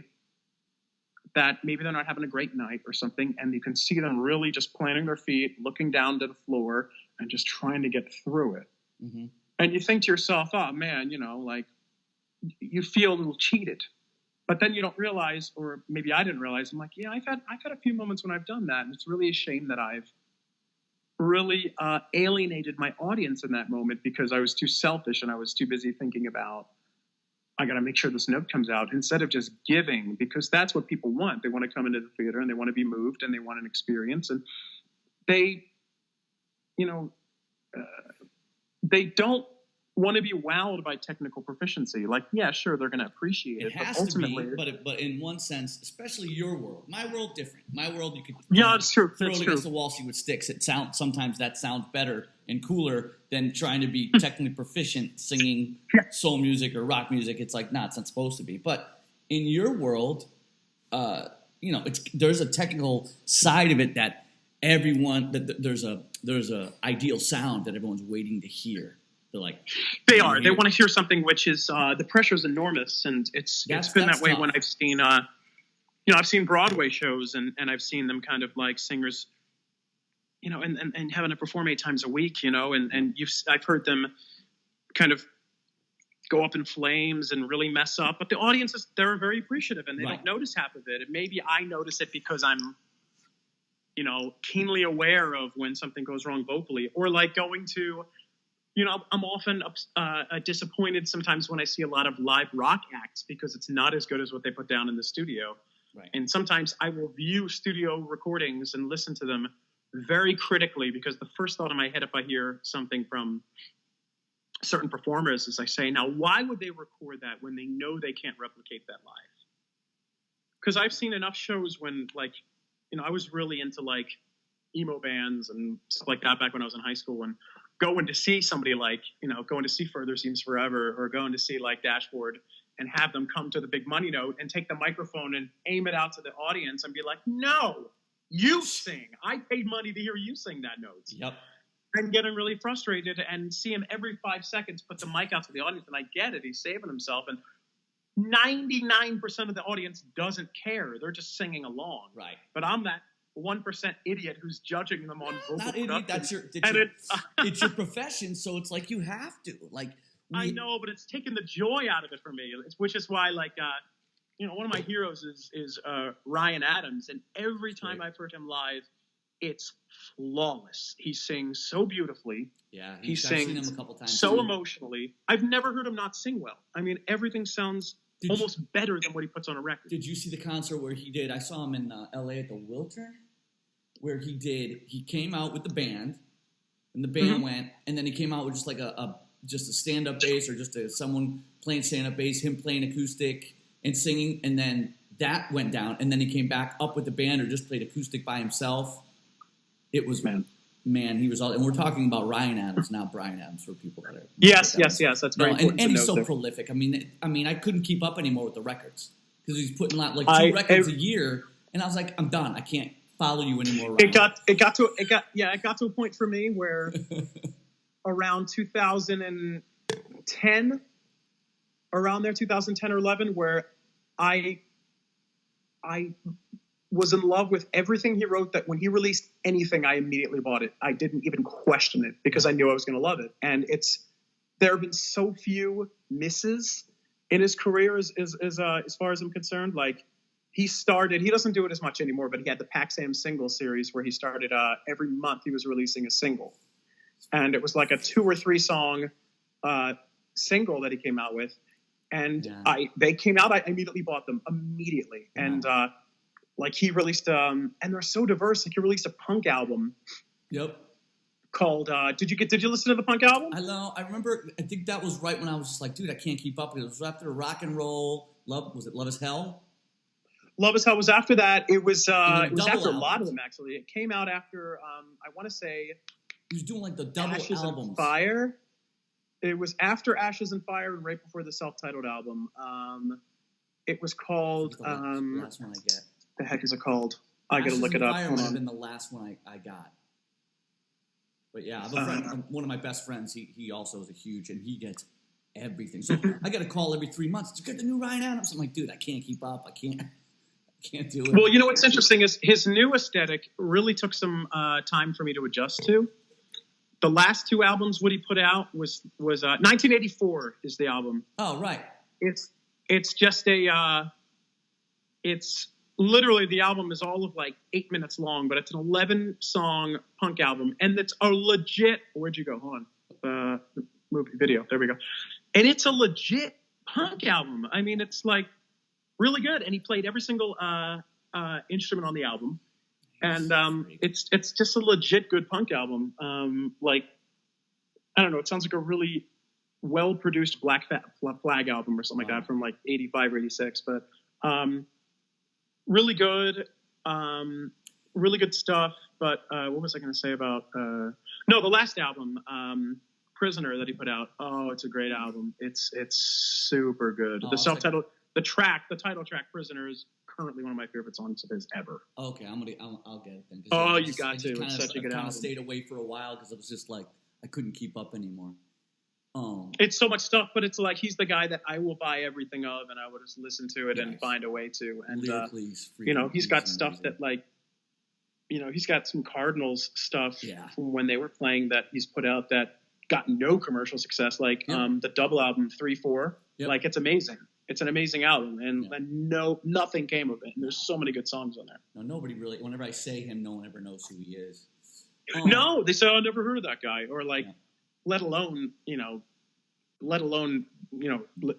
that maybe they're not having a great night or something, and you can see them really just planting their feet, looking down to the floor, and just trying to get through it. Mm-hmm. And you think to yourself, oh man, like you feel a little cheated. But then you don't realize, or maybe I didn't realize, I'm like, yeah, I've had a few moments when I've done that, and it's really a shame that I've really alienated my audience in that moment because I was too selfish and I was too busy thinking about, I got to make sure this note comes out, instead of just giving, because that's what people want. They want to come into the theater and they want to be moved and they want an experience, and they don't want to be wowed by technical proficiency. Like, yeah, sure, they're going to appreciate it. It has to be, but in one sense, especially your world. My world, different. My world, you could it's true. Throw it against the wall, see what sticks. Sometimes that sounds better and cooler than trying to be technically proficient singing soul music or rock music. It's like, it's not supposed to be. But in your world, there's a technical side of it that everyone there's a ideal sound that everyone's waiting to hear. They are. They want to hear something which is the pressure is enormous, and it's been that way tough. When I've seen I've seen Broadway shows and I've seen them kind of like singers, and having to perform 8 times a week, and I've heard them kind of go up in flames and really mess up, but the audiences, they're very appreciative and they don't notice half of it. And maybe I notice it because I'm keenly aware of when something goes wrong vocally, or like going to. I'm often disappointed sometimes when I see a lot of live rock acts because it's not as good as what they put down in the studio. Right. And sometimes I will view studio recordings and listen to them very critically, because the first thought in my head if I hear something from certain performers is I say, now, why would they record that when they know they can't replicate that live? Because I've seen enough shows when, I was really into, emo bands and stuff like that back when I was in high school, and going to see somebody going to see Further Seems Forever, or going to see Dashboard, and have them come to the big money note and take the microphone and aim it out to the audience and be like, no, you sing. I paid money to hear you sing that note. Yep. And getting really frustrated and see him every 5 seconds put the mic out to the audience. And I get it. He's saving himself. And 99% of the audience doesn't care. They're just singing along. Right. But I'm that 1% idiot who's judging them on vocal Not idiot. That's it's your profession, so it's like you have to. I know, but it's taken the joy out of it for me, which is why, one of my heroes is Ryan Adams, and every time I've heard him live, it's flawless. He sings so beautifully. Yeah, he sings seen him a couple times so emotionally. I've never heard him not sing well. I mean, everything sounds almost better than what he puts on a record. Did you see the concert where he did? I saw him in L.A. at the Wiltern, where he came out with the band, and the band went, and then he came out with just a stand-up bass, or just someone playing stand-up bass, him playing acoustic and singing, and then that went down, and then he came back up with the band or just played acoustic by himself. it was man, he was all, and we're talking about Ryan Adams, not Brian Adams, for people that are. Yes. That's very important. And to he's so note prolific. I mean, I couldn't keep up anymore with the records because he's putting out like 2 records a year, and I was like, I'm done. I can't follow you anymore. Ryan. It got to a point for me where around 2010, around there, 2010 or 11, where I was in love with everything he wrote, that when he released anything, I immediately bought it. I didn't even question it because I knew I was going to love it. And there have been so few misses in his career as far as I'm concerned. Like he doesn't do it as much anymore, but he had the Paxam single series where he started every month he was releasing a single. And it was like a 2 or 3 song single that he came out with. And they came out, I immediately bought them immediately. Yeah. And like he released, and they're so diverse. Like he released a punk album. Yep. Called. Did you listen to the punk album? I know. I remember. I think that was right when I was just like, dude, I can't keep up. It was after Rock and Roll. Was it Love Is Hell? Love Is Hell was after that. It was after albums. A lot of them actually. It came out after. I want to say. He was doing like the double Ashes albums. And Fire. It was after Ashes and Fire and right before the self-titled album. It was called. The last one I get. The heck is it called? I gotta look it up. Fire might have been the last one I got. But yeah, I have a friend, one of my best friends. He also is a huge, and he gets everything. So I got a call every 3 months. Did you get the new Ryan Adams? I'm like, dude, I can't keep up. I can't do it. Well, you know what's interesting is his new aesthetic really took some time for me to adjust to. The last 2 albums Woody put out was 1984 is the album. Oh, right. It's just it's literally the album is all of like 8 minutes long, but it's an 11-song punk album, and it's a legit. Where'd you go? Hold on. Movie video. There we go. And it's a legit punk album. I mean, it's like really good, and he played every single instrument on the album, and it's just a legit good punk album. Like I don't know, it sounds like a really well-produced Black Flag album or something like that from like 85 or 86, but really good stuff. But what was I going to say about the last album, Prisoner, that he put out? Oh, it's a great album. It's super good. The self-titled, the title track, Prisoner, is currently one of my favorite songs of his ever. Okay, I'll get it then. Oh, you got to. It's such a good album. I kind of stayed away for a while because it was just like I couldn't keep up anymore. It's so much stuff, but it's like he's the guy that I will buy everything of, and I will just listen to it and find a way to. And he's got stuff that like, he's got some Cardinals stuff from when they were playing that he's put out that got no commercial success, like the double album 3-4. Yep. Like it's amazing. It's an amazing album, and nothing came of it. And there's so many good songs on there. No, nobody really. Whenever I say him, no one ever knows who he is. No, they say, "I never heard of that guy," or like. Yeah. Let alone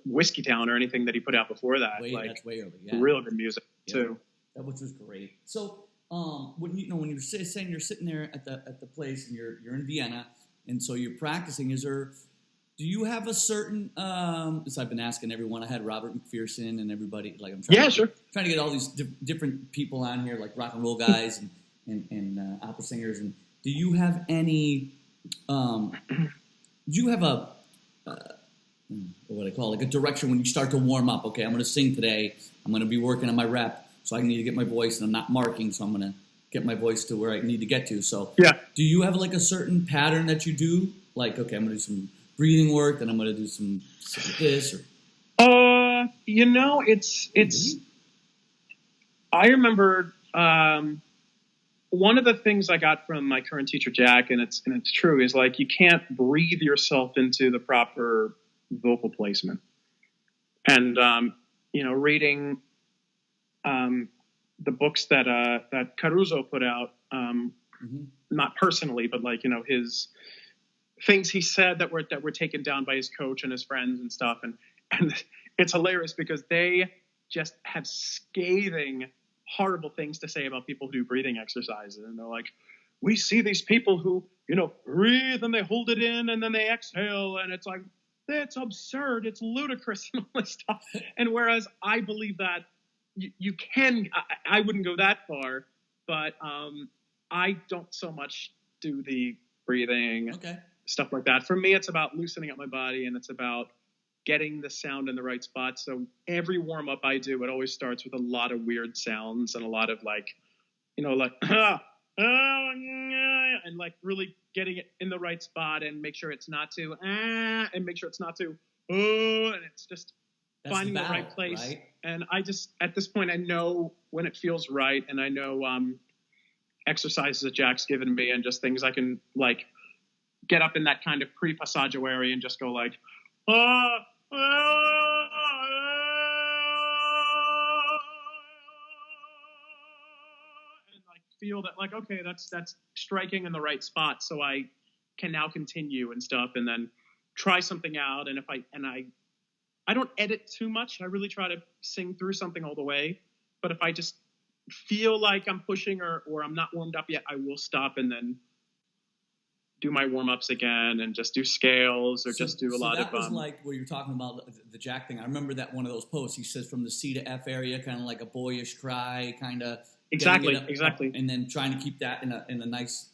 Whiskey Town or anything that he put out before that. That's way over. Yeah. Real good music too. That which was great. So, when you're saying you're sitting there at the place and you're in Vienna, and so you're practicing, do you have a certain? As I've been asking everyone, I had Robert McPherson and everybody. Like I'm trying to get all these different people on here, like rock and roll guys and opera singers. And do you have any? Do you have a what I call like a direction when you start to warm up? Okay, I'm going to sing today. I'm going to be working on my rep, so I need to get my voice, and I'm not marking, so I'm going to get my voice to where I need to get to. So, do you have like a certain pattern that you do? Like, okay, I'm going to do some breathing work, then I'm going to do some this. Or it's. I remember. One of the things I got from my current teacher, Jack, and it's true, is like you can't breathe yourself into the proper vocal placement. And reading the books that Caruso put out, not personally, but like his things he said that were taken down by his coach and his friends and stuff, and it's hilarious because they just have scathing. Horrible things to say about people who do breathing exercises. And they're like, we see these people who, breathe and they hold it in and then they exhale. And it's like, that's absurd. It's ludicrous and all this stuff. And whereas I believe that you can, I wouldn't go that far, but I don't so much do the breathing, Okay. stuff like that. For me, it's about loosening up my body, and it's about getting the sound in the right spot. So every warm up I do, it always starts with a lot of weird sounds and a lot of like, like, and like really getting it in the right spot and make sure it's not too, and make sure it's not too, and it's just finding the right place. Right? And I just, at this point, I know when it feels right, and I know exercises that Jack's given me and just things I can like get up in that kind of pre-passaggio area and just go like, and like feel that like, okay, that's striking in the right spot, so I can now continue and stuff, and then try something out. And if I don't edit too much. I really try to sing through something all the way. But if I just feel like I'm pushing or I'm not warmed up yet, I will stop and then do my warm-ups again and just do scales or just do a lot of... that was like where you're talking about the Jack thing. I remember that one of those posts. He says from the C to F area, kind of like a boyish cry, kind of... Exactly. And then trying to keep that in a nice,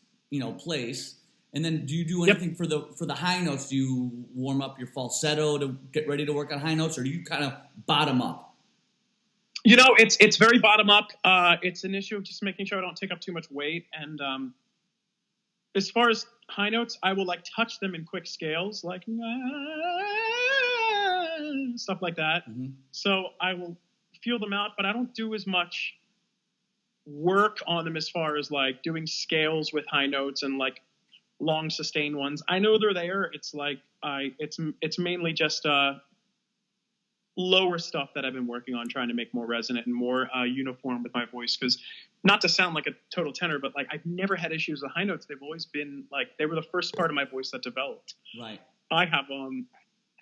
place. And then do you do anything for the high notes? Do you warm up your falsetto to get ready to work on high notes, or do you kind of bottom up? It's very bottom up. It's an issue of just making sure I don't take up too much weight. And as far as high notes, I will like touch them in quick scales, like stuff like that. Mm-hmm. So I will feel them out, but I don't do as much work on them as far as like doing scales with high notes and like long sustained ones. I know they're there. It's like it's mainly just lower stuff that I've been working on, trying to make more resonant and more uniform with my voice. Because not to sound like a total tenor, but like I've never had issues with high notes. They've always been like they were the first part of my voice that developed. Right. I have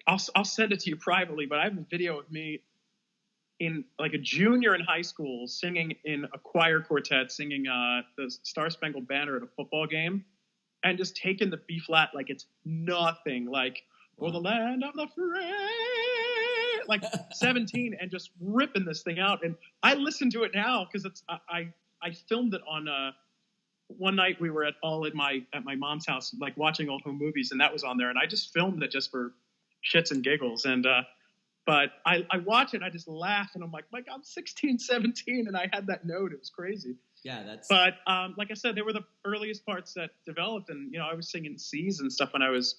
I'll send it to you privately, but I have a video of me in like a junior in high school singing in a choir quartet, singing the Star Spangled Banner at a football game. And just taking the B flat like it's nothing, like "For the land of the free," like 17, and just ripping this thing out. And I listen to it now because it's I filmed it on one night we were at my mom's house, like watching old home movies, and that was on there. And I just filmed it just for shits and giggles. And but I watch it, I just laugh, and I'm like, I'm 16, 17, and I had that note. It was crazy. Yeah, that's. But like I said, they were the earliest parts that developed, and I was singing C's and stuff when I was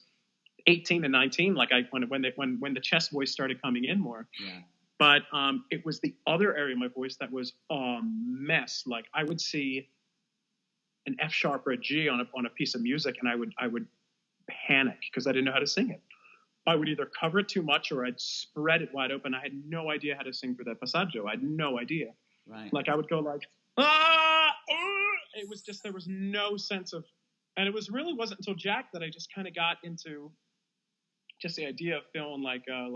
18 and 19. Like when the chest voice started coming in more. Yeah. But it was the other area of my voice that was a mess. Like I would see an F sharp or a G on a piece of music, and I would panic because I didn't know how to sing it. I would either cover it too much or I'd spread it wide open. I had no idea how to sing through that passaggio. I had no idea. Right. Like I would go like. It was just there was no sense of, and it wasn't until Jack that I just kind of got into just the idea of feeling like and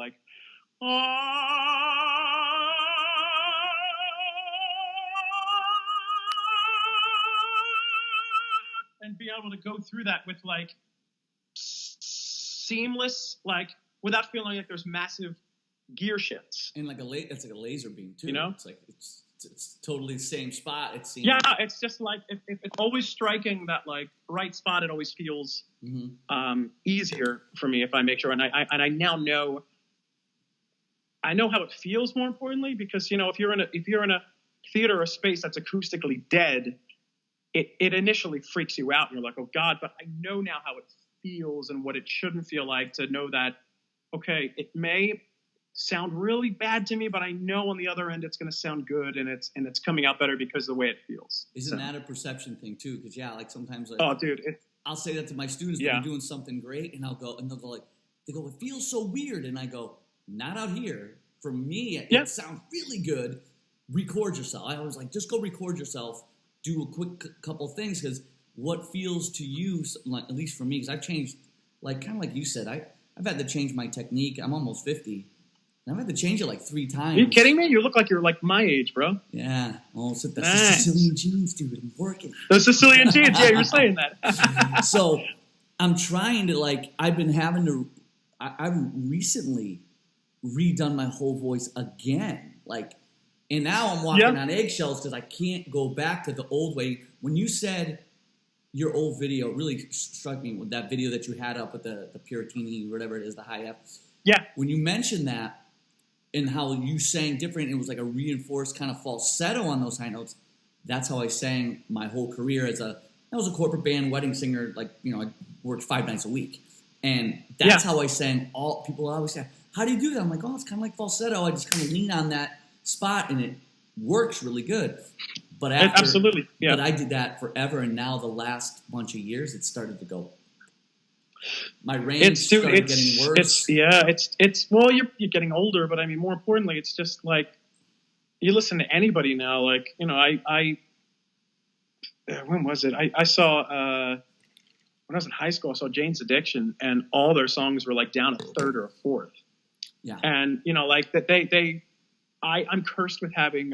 be able to go through that with like seamless, like without feeling like there's massive gear shifts. And like it's like a laser beam too. It's like it's totally the same spot. It seems. Yeah, it's just like if it's always striking that like right spot. It always feels easier for me if I make sure. And I now know. I know how it feels more importantly because if you're in a theater or space that's acoustically dead, it initially freaks you out and you're like, oh God. But I know now how it feels and what it shouldn't feel like to know that. Okay, it may sound really bad to me, but I know on the other end it's going to sound good and it's coming out better because of the way it feels. Isn't that a perception thing too? Because like sometimes like, oh dude, I'll say that to my students when I'm doing something great, and they'll go like, it feels so weird, and I go, not out here. For me, it sounds really good. Record yourself. I always like just go record yourself. Do a quick couple things because what feels to you, like at least for me, because I've changed, like kind of like you said, I've had to change my technique. I'm almost 50. I've had to change it like 3 times. Are you kidding me? You look like you're like my age, bro. Yeah. Oh, that's the Sicilian genes, dude. I'm working. The Sicilian genes. Yeah, you were saying that. So I'm trying to I've been having to. I've recently redone my whole voice again. Like And now I'm walking on eggshells because I can't go back to the old way. When you said your old video, it really struck me with that video that you had up with the Puritini, whatever it is, the high F. Yeah. When you mentioned that and how you sang different, it was like a reinforced kind of falsetto on those high notes. That's how I sang my whole career I was a corporate band wedding singer. Like, I worked 5 nights a week. And that's how I sang. People always say, how do you do that? I'm like, it's kind of like falsetto. I just kind of lean on that spot, and it works really good. But absolutely, yeah. But I did that forever, and now the last bunch of years, it started to go. My range started getting worse. Well, you're getting older, but I mean, more importantly, it's just like you listen to anybody now. Like, I when was it? I saw when I was in high school, I saw Jane's Addiction, and all their songs were like down a third or a fourth. Yeah, and like that I'm cursed with having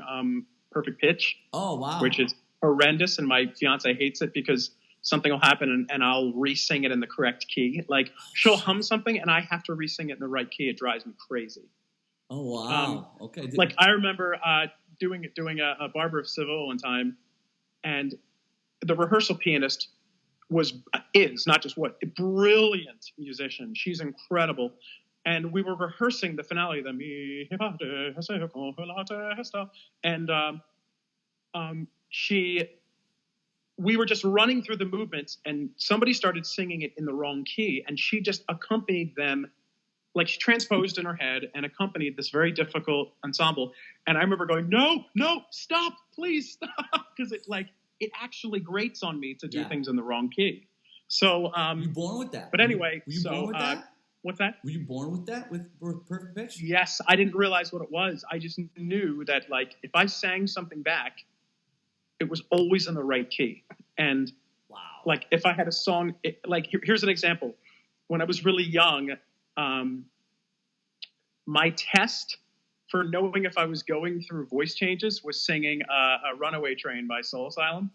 perfect pitch. Oh, wow. Which is horrendous, and my fiance hates it because something will happen and I'll re-sing it in the correct key. Like, she'll hum something and I have to re-sing it in the right key. It drives me crazy. Oh, wow. Okay. Like, I remember doing a Barber of Seville one time, and the rehearsal pianist is not just a brilliant musician. She's incredible. And we were rehearsing the finale of the and we were just running through the movements, and somebody started singing it in the wrong key, and she just accompanied them, like she transposed in her head and accompanied this very difficult ensemble. And I remember going, no, stop, please stop, because it actually grates on me to do things in the wrong key. So were you born with that? But anyway, were you born with that? What's that? Were you born with that, with perfect pitch? Yes, I didn't realize what it was. I just knew that, like, if I sang something back, it was always in the right key. And wow, like, if I had a song, here's an example. When I was really young, my test for knowing if I was going through voice changes was singing a Runaway Train by Soul Asylum.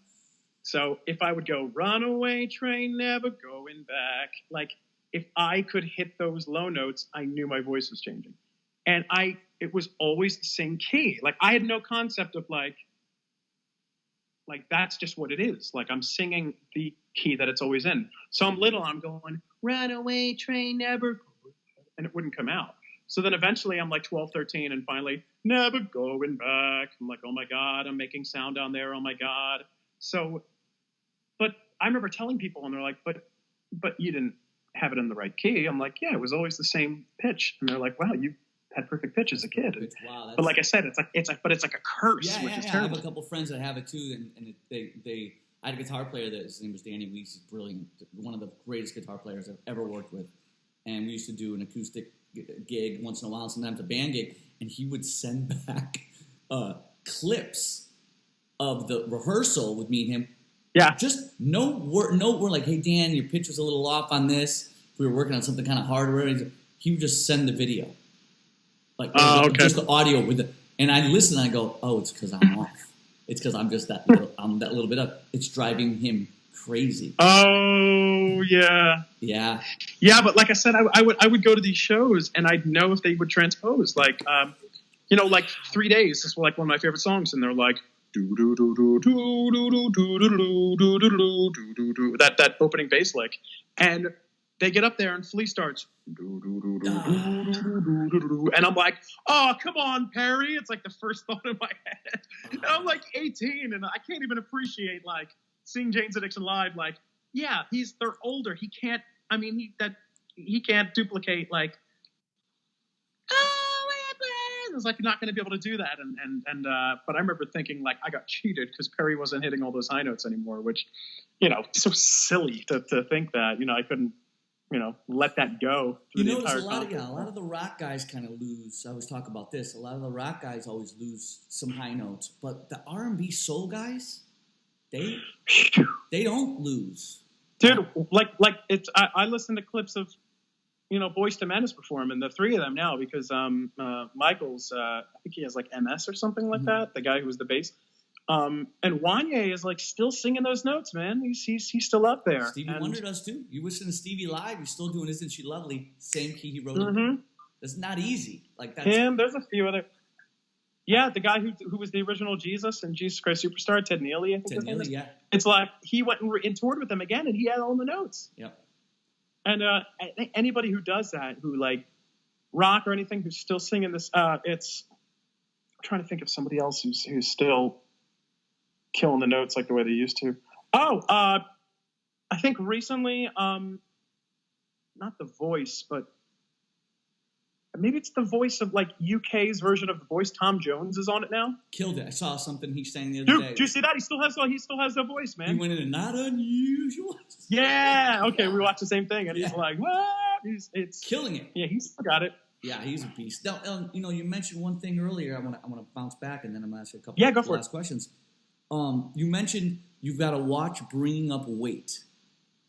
So if I would go, runaway train, never going back, like, if I could hit those low notes, I knew my voice was changing. And it was always the same key. Like, I had no concept of like, that's just what it is. Like, I'm singing the key that it's always in. So I'm little, I'm going, runaway train, never, and it wouldn't come out. So then eventually I'm like 12, 13, and finally, never going back. I'm like, oh my God, I'm making sound down there. Oh my God. So, but I remember telling people, and they're like, but you didn't have it in the right key. I'm like, yeah, it was always the same pitch. And they're like, wow, you had perfect pitch as a kid. Wow, but like I said, it's like a curse, which is terrible. I have a couple friends that have it too, and I had a guitar player that his name was Danny Weeks. He's brilliant, one of the greatest guitar players I've ever worked with. And we used to do an acoustic gig once in a while, sometimes a band gig, and he would send back clips of the rehearsal with me and him. Yeah. Just no word, like, hey, Dan, your pitch was a little off on this. We were working on something kind of hard. He would just send the video. Like, just the audio with it. And I listen and I go, oh, it's because I'm off. It's because I'm just that little bit up. It's driving him crazy. Oh, yeah. Yeah. Yeah, but like I said, I would go to these shows and I'd know if they would transpose. Like, like 3 Days is like one of my favorite songs. And they're like, that opening bass lick, and they get up there and Flea starts, and I'm like, oh, come on, Perry. It's like the first thought in my head. And I'm like 18, and I can't even appreciate like seeing Jane's Addiction live. Like, yeah, they're older. He can't duplicate like. I was like, not going to be able to do that, but I remember thinking like I got cheated because Perry wasn't hitting all those high notes anymore, which, so silly to think that, I couldn't, let that go through the entire concert. A lot of the rock guys kind of lose. I always talk about this. A lot of the rock guys always lose some high notes, but the R&B soul guys, they don't lose. Dude, like it's I listen to clips of Boyz II Men is performing, the three of them now, because Michael's, I think he has like MS or something like that, the guy who was the bass. And Wanye is like still singing those notes, man. He's still up there. Stevie Wonder does too. You listen to Stevie live, he's still doing Isn't She Lovely, same key he wrote it. It's not easy. Like that's him. There's a few other. Yeah, the guy who was the original Jesus and Jesus Christ Superstar, Ted Neely, I think his name is. Yeah. It's like he went and toured with them again, and he had all the notes. Yep. And I think anybody who does that, who like rock or anything, who's still singing this, it's. I'm trying to think of somebody else who's still killing the notes like the way they used to. Oh, I think recently, not The Voice, but maybe it's the voice of like UK's version of The Voice. Tom Jones is on it now. Killed it. I saw something he sang the other day. Do you see that? He still has the voice, man. He went into not unusual. Yeah. Okay, we watched the same thing, and he's like, what? It's killing it. Yeah, he's still got it. Yeah, he's a beast. Now, you mentioned one thing earlier. I want to bounce back, and then I'm going to ask you a couple of last questions. You mentioned you've got to watch bringing up weight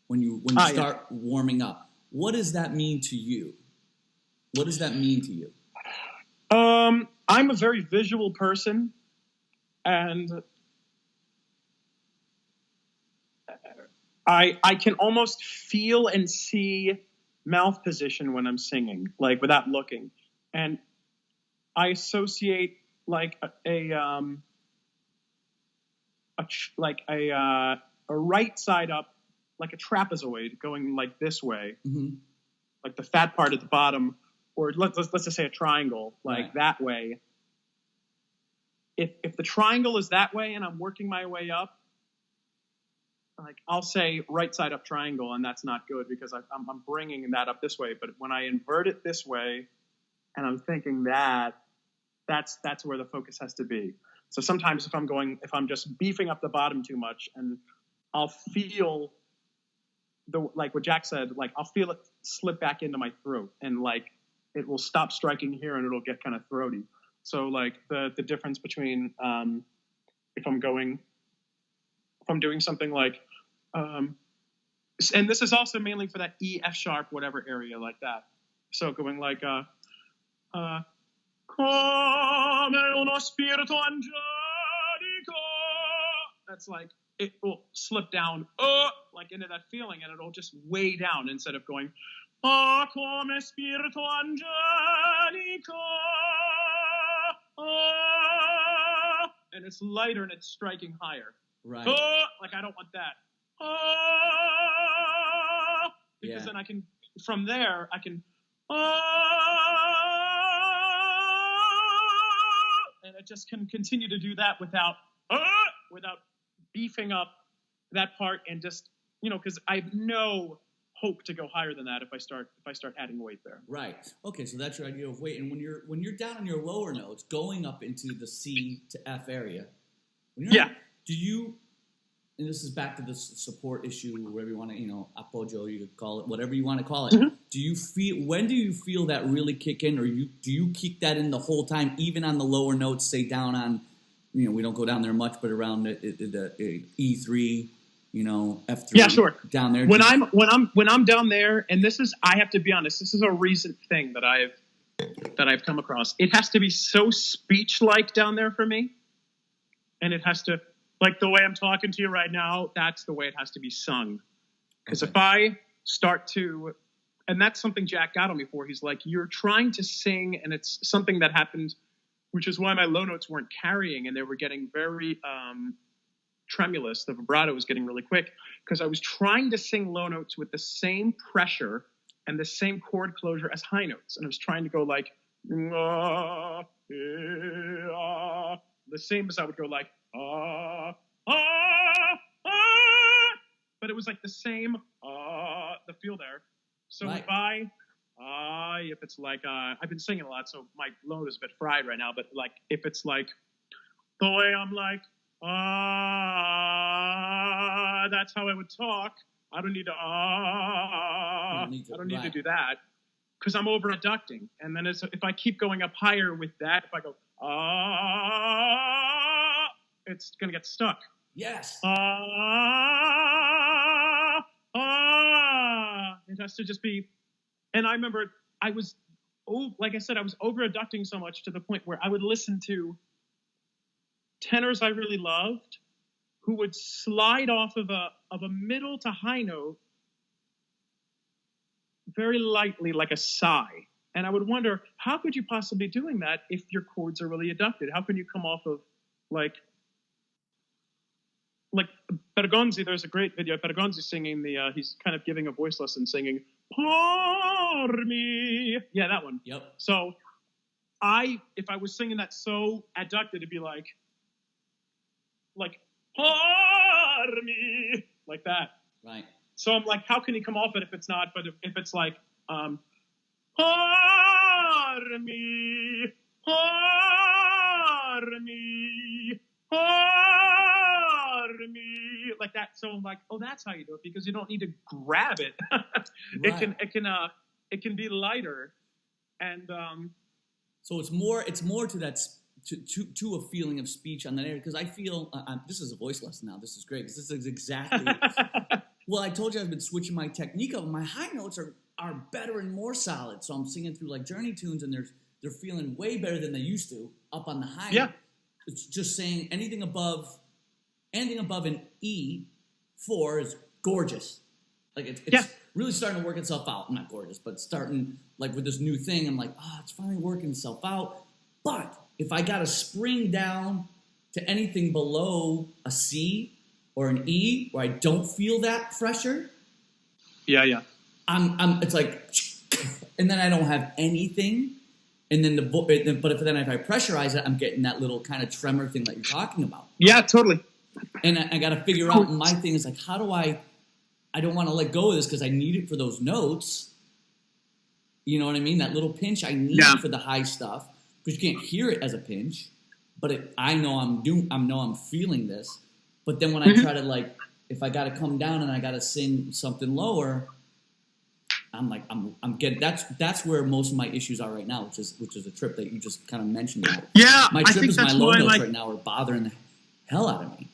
when you start warming up. What does that mean to you? What does that mean to you? I'm a very visual person, and I can almost feel and see mouth position when I'm singing, like without looking, and I associate like a right side up, like a trapezoid going like this way, like the fat part at the bottom, or let's just say a triangle, like that way. If the triangle is that way and I'm working my way up, like I'll say right side up triangle, and that's not good because I'm bringing that up this way. But when I invert it this way, and I'm thinking that's where the focus has to be. So sometimes if I'm just beefing up the bottom too much, and I'll feel like what Jack said, like I'll feel it slip back into my throat, and like it will stop striking here, and it'll get kind of throaty. So like the difference between if I'm doing something like and this is also mainly for that E, F sharp, whatever area like that. So going like come uno spirito angelico. That's like it will slip down like into that feeling, and it'll just way down instead of going come spirito angelico. And it's lighter and it's striking higher. Right. Like I don't want that. Because then I can, from there, I can, and it just can continue to do that without beefing up that part, and just, because I have no hope to go higher than that if I start adding weight there. Right. Okay, so that's your idea of weight. And when you're down on your lower notes, going up into the C to F area, do you? And this is back to the support issue, whatever you want to, apoyo, you could call it, whatever you want to call it. Mm-hmm. When do you feel that really kick in, or do you kick that in the whole time, even on the lower notes, say down on, we don't go down there much, but around the E3, F3. Yeah, sure. Down there. When I'm down there, and I have to be honest, this is a recent thing that I've come across. It has to be so speech-like down there for me, and it has to. Like the way I'm talking to you right now, that's the way it has to be sung. Because if I start to, and that's something Jack got on me for, he's like, you're trying to sing, and it's something that happened, which is why my low notes weren't carrying, and they were getting very tremulous. The vibrato was getting really quick, because I was trying to sing low notes with the same pressure and the same chord closure as high notes. And I was trying to go like, the same as I would go like, but it was like the same the feel there. So right. If it's like I've been singing a lot, so my load is a bit fried right now, but like if it's like the way I'm like that's how I would talk. I don't need to I don't need to do that, because I'm over adducting. And then if I keep going up higher with that, if I go it's going to get stuck. Yes. It has to just be. And I remember I was over adducting so much to the point where I would listen to tenors I really loved who would slide off of a middle to high note very lightly, like a sigh. And I would wonder, how could you possibly be doing that if your chords are really adducted? How can you come off of like Bergonzi? There's a great video. Bergonzi singing he's kind of giving a voice lesson, singing "Por me." Yeah, that one. Yep. So if I was singing that so adducted, it'd be like "Por me," like that. Right. So I'm like, how can he come off it if it's not? But if it's like "Por me, por me, por me," like that. So I'm like, oh, that's how you do it, because you don't need to grab it. Right. It can be lighter, and so it's more to that to a feeling of speech on that area, because I feel this is a voice lesson now. This is great, because this is exactly. Well, I told you I've been switching my technique up. My high notes are better and more solid. So I'm singing through like Journey tunes, and they're feeling way better than they used to up on the high. Yeah. It's just saying anything above an E4 is gorgeous. Like it's really starting to work itself out. I'm not gorgeous, but starting like with this new thing, I'm like, it's finally working itself out. But if I got to spring down to anything below a C or an E where I don't feel that pressure, yeah, it's like, and then I don't have anything, and then if I pressurize it, I'm getting that little kind of tremor thing that you're talking about. Yeah, totally. And I got to figure out. My thing is like, how do I don't want to let go of this because I need it for those notes. You know what I mean? That little pinch I need for the high stuff, because you can't hear it as a pinch, but I know I'm feeling this. But then when I try to, like, if I got to come down and I got to sing something lower, I'm like, I'm getting, that's where most of my issues are right now, which is a trip that you just kind of mentioned. That. Yeah, my trip is my low notes right now are bothering the hell out of me.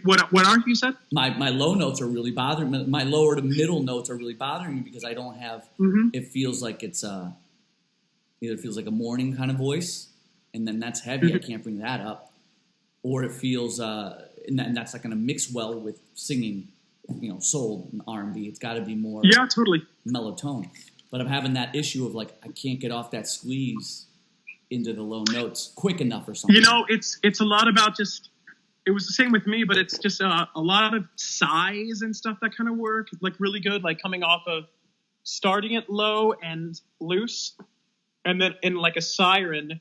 What are you said? My low notes are really bothering me. My lower to middle notes are really bothering me because I don't have. It feels like it's either feels like a morning kind of voice, and then that's heavy. I can't bring that up, or it feels and that's not going to mix well with singing, soul and R&B. It's got to be more totally mellow tone. But I'm having that issue of like I can't get off that squeeze into the low notes quick enough or something. It's a lot about just. It was the same with me, but it's just a lot of size and stuff that kind of work like really good, like coming off of starting it low and loose, and then in like a siren,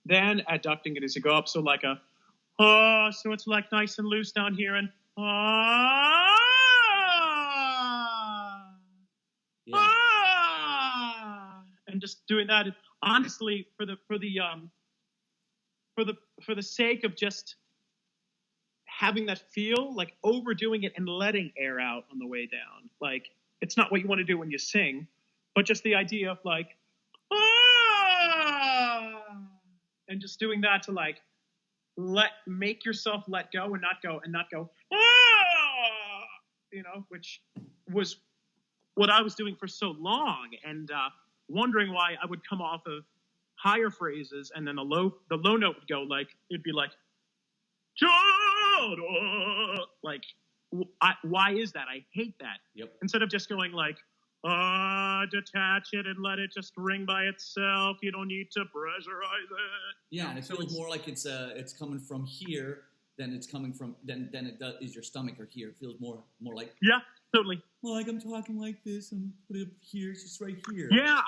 then adducting it as you go up. So like so it's like nice and loose down here, and and just doing that. Honestly, for the sake of just having that feel, like overdoing it and letting air out on the way down. Like, it's not what you want to do when you sing, but just the idea of like, and just doing that to like, make yourself let go and not go, which was what I was doing for so long, and wondering why I would come off of higher phrases and then the low note would go like, it'd be like, like, why is that? I hate that. Yep. Instead of just going like, detach it and let it just ring by itself. You don't need to pressurize it. Yeah, and it feels more like it's coming from here than it's coming from than it does is your stomach or here. It feels more like totally. Well, like I'm talking like this and put it up here, it's just right here. Yeah,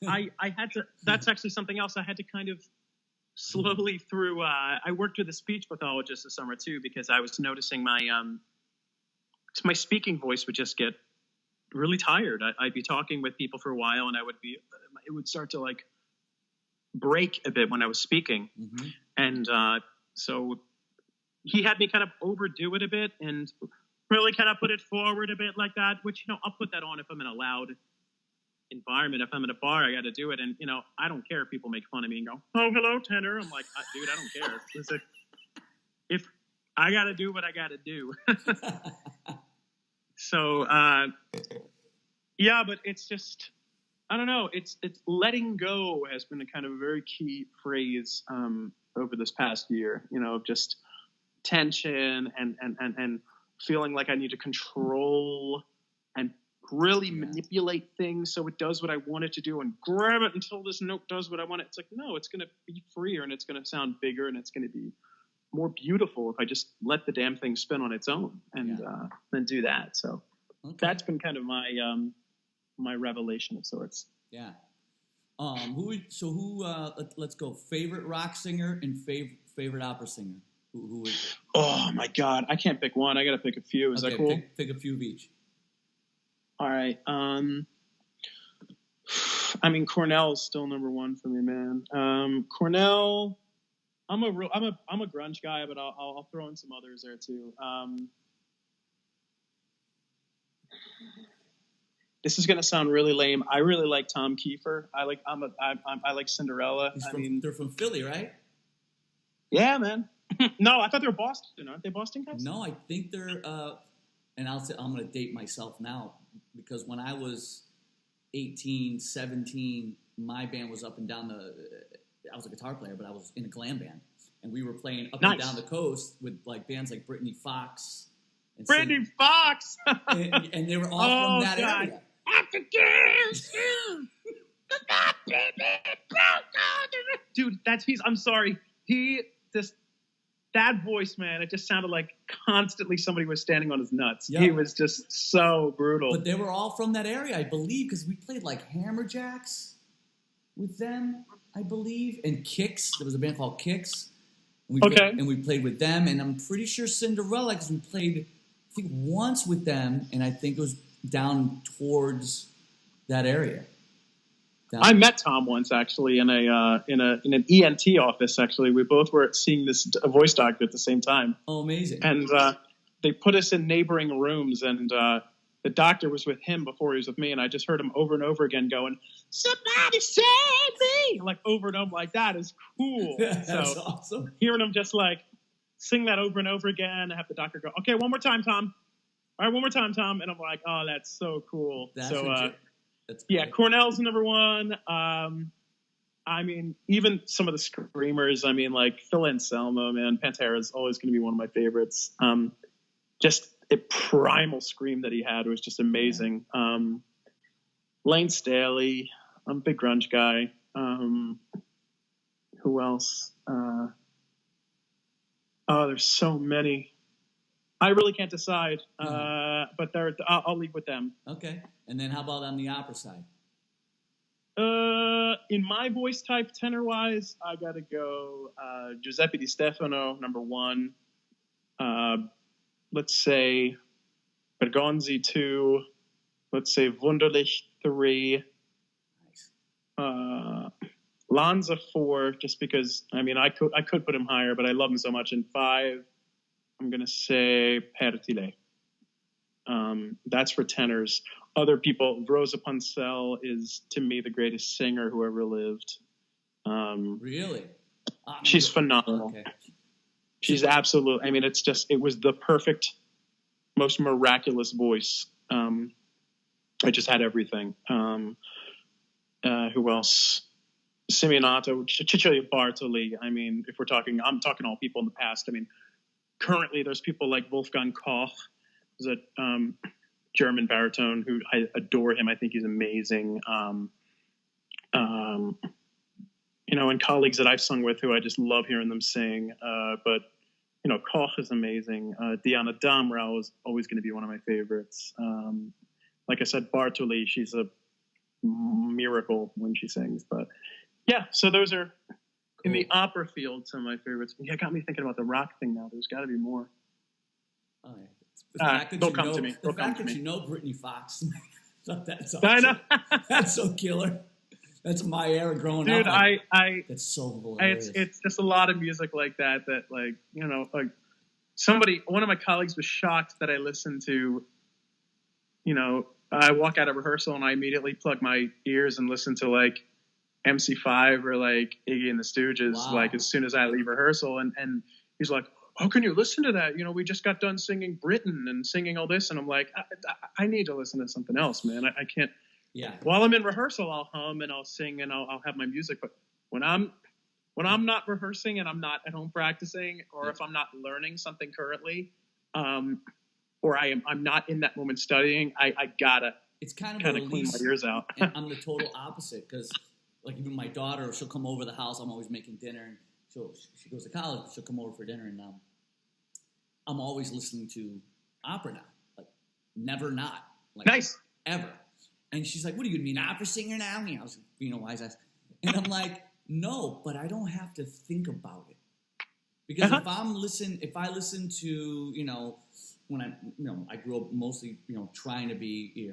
I had to. That's actually something else I had to kind of slowly through. I worked with a speech pathologist this summer too, because I was noticing my speaking voice would just get really tired. I'd be talking with people for a while, and it would start to like break a bit when I was speaking, and so he had me kind of overdo it a bit and really kind of put it forward a bit like that. Which I'll put that on if I'm in a loud environment. If I'm in a bar, I got to do it, and I don't care if people make fun of me and go, "Oh, hello, tenor." I'm like, dude, I don't care. Listen, if I got to do what I got to do. So, but it's just, I don't know. It's letting go has been a kind of a very key phrase over this past year. Just tension and feeling like I need to control and really manipulate things so it does what I want it to do and grab it until this note does what I want it. It's like, no, it's going to be freer and it's going to sound bigger and it's going to be more beautiful if I just let the damn thing spin on its own and then do that. So that's been kind of my my revelation of sorts. Yeah. Let's go. Favorite rock singer and favorite opera singer. Who is? Oh my God, I can't pick one. I got to pick a few. Is that cool? Pick a few of each. All right. I mean, Cornell is still number one for me, man. Cornell. I'm a grunge guy, but I'll throw in some others there too. This is gonna sound really lame. I really like Tom Kiefer. I like Cinderella. They're from Philly, right? Yeah, man. No, I thought they were Boston. Aren't they Boston guys? No, I think they're. And I'm gonna date myself now because when I was 18, 17, my band was up and down I was a guitar player, but I was in a glam band, and we were playing up and down the coast with like bands like Brittany Fox. Brittany Fox, and they were all from that area. Dude, I'm sorry. That voice, man, it just sounded like constantly somebody was standing on his nuts. Yep. He was just so brutal. But they were all from that area, I believe, because we played like Hammerjacks with them, I believe, and Kicks. There was a band called Kicks. And we played with them, and I'm pretty sure Cinderella, because we played, I think, once with them, and I think it was down towards that area. I met Tom once, actually, in an ENT office. Actually, we both were seeing a voice doctor at the same time. Oh, amazing! And they put us in neighboring rooms, and the doctor was with him before he was with me, and I just heard him over and over again going, "Somebody save me!" Like over and over, like that is cool. That's awesome. Hearing him just like sing that over and over again, I have the doctor go, "Okay, one more time, Tom. All right, one more time, Tom," and I'm like, "Oh, that's so cool." That's Cornell's number one. I mean, even some of the screamers. I mean, like Phil Anselmo, man, Pantera is always going to be one of my favorites. Just a primal scream that he had was just amazing. Lane Staley, I'm a big grunge guy. Who else? There's so many. I really can't decide, but I'll leave with them. Okay. And then how about on the opera side? In my voice type, tenor-wise, I got to go Giuseppe Di Stefano, number one. Let's say Bergonzi, 2. Let's say Wunderlich, 3. Nice. Lanza, 4, just because, I mean, I could put him higher, but I love him so much. And 5, I'm going to say Pertile. That's for tenors. Other people, Rosa Puncel is, to me, the greatest singer who ever lived. Really? She's phenomenal. Okay. She's absolute. I mean, it was the perfect, most miraculous voice. It just had everything. Who else? Simeonato, Cecilia Bartoli. I mean, I'm talking all people in the past. I mean, currently there's people like Wolfgang Koch, who's a German baritone who I adore him. I think he's amazing. And colleagues that I've sung with who I just love hearing them sing. But Koch is amazing. Diana Damrau is always going to be one of my favorites. Like I said, Bartoli, she's a miracle when she sings. But yeah, so those are in the opera field some of my favorites. Yeah, got me thinking about the rock thing now. There's got to be more. Oh, yeah. The fact that you know Brittany Fox, that's awesome. I know. That's so killer. That's my era growing up. Dude, that's so hilarious. It's just a lot of music like that, like one of my colleagues was shocked that I listened to, I walk out of rehearsal and I immediately plug my ears and listen to like MC5 or like Iggy and the Stooges, like as soon as I leave rehearsal. And he's like, how can you listen to that? We just got done singing Britain and singing all this. And I'm like, I need to listen to something else, man. I can't. Yeah. While I'm in rehearsal, I'll hum and I'll sing and I'll have my music. But when I'm not rehearsing and I'm not at home practicing, or if I'm not learning something currently, or I'm not in that moment studying, I gotta it's kind of kind a of clean release. my ears out. And I'm the total opposite because, like, even my daughter, she'll come over the house. I'm always making dinner, and she goes to college. She'll come over for dinner, and I'm always listening to opera now, like never not, like Nice. ever. And she's like, "What do you mean, opera singer now?" And I was being a wise ass, and I'm like, "No, but I don't have to think about it because if I listen to when I grew up mostly trying to be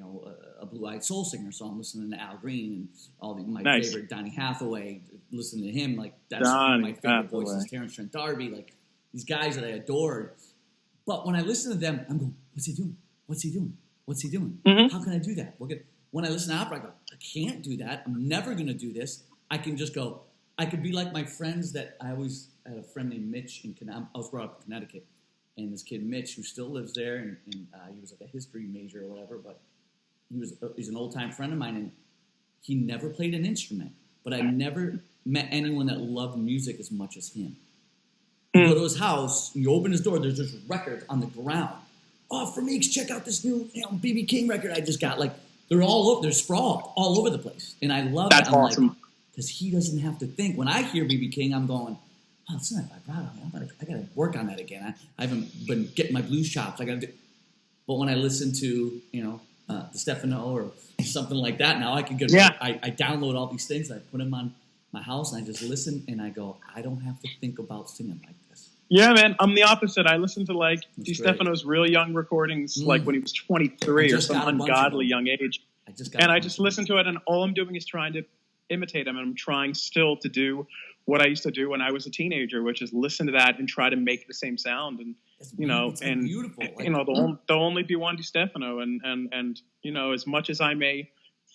a blue-eyed soul singer, so I'm listening to Al Green and all my favorite Donny Hathaway, listening to him, like that's one of my favorite voices, Terrence Trent D'Arby, like these guys that I adored. But when I listen to them, I'm going, what's he doing? What's he doing? What's he doing? Mm-hmm. How can I do that? When I listen to opera, I go, I can't do that. I'm never going to do this. I can just go, I could be like my friends that I always had a friend named Mitch in Connecticut. I was brought up in Connecticut. And this kid, Mitch, who still lives there, and he was like a history major or whatever, but he's an old-time friend of mine, and he never played an instrument. But I never met anyone that loved music as much as him. You go to his house, and you open his door, there's just records on the ground. Oh, Freaks, check out this new B.B. King record I just got. Like, they're all over, they're sprawled all over the place. And I love That's that. I'm awesome. because he doesn't have to think. When I hear B.B. King, I'm going, oh, it's not vibrato. I got to work on that again. I haven't been getting my blues chops. I got to do. But when I listen to, the Stefano or something like that, now I can get. Yeah. I download all these things. I put them on my house and I just listen and I go, I don't have to think about singing like this. Yeah, man. I'm the opposite. I listen to like Di Stefano's real young recordings, like when he was 23 or some ungodly young age. I just listen to it, and all I'm doing is trying to imitate him, and I'm trying still to do what I used to do when I was a teenager, which is listen to that and try to make the same sound. And it's and beautiful. Like, there'll only be one Di Stefano, and as much as I may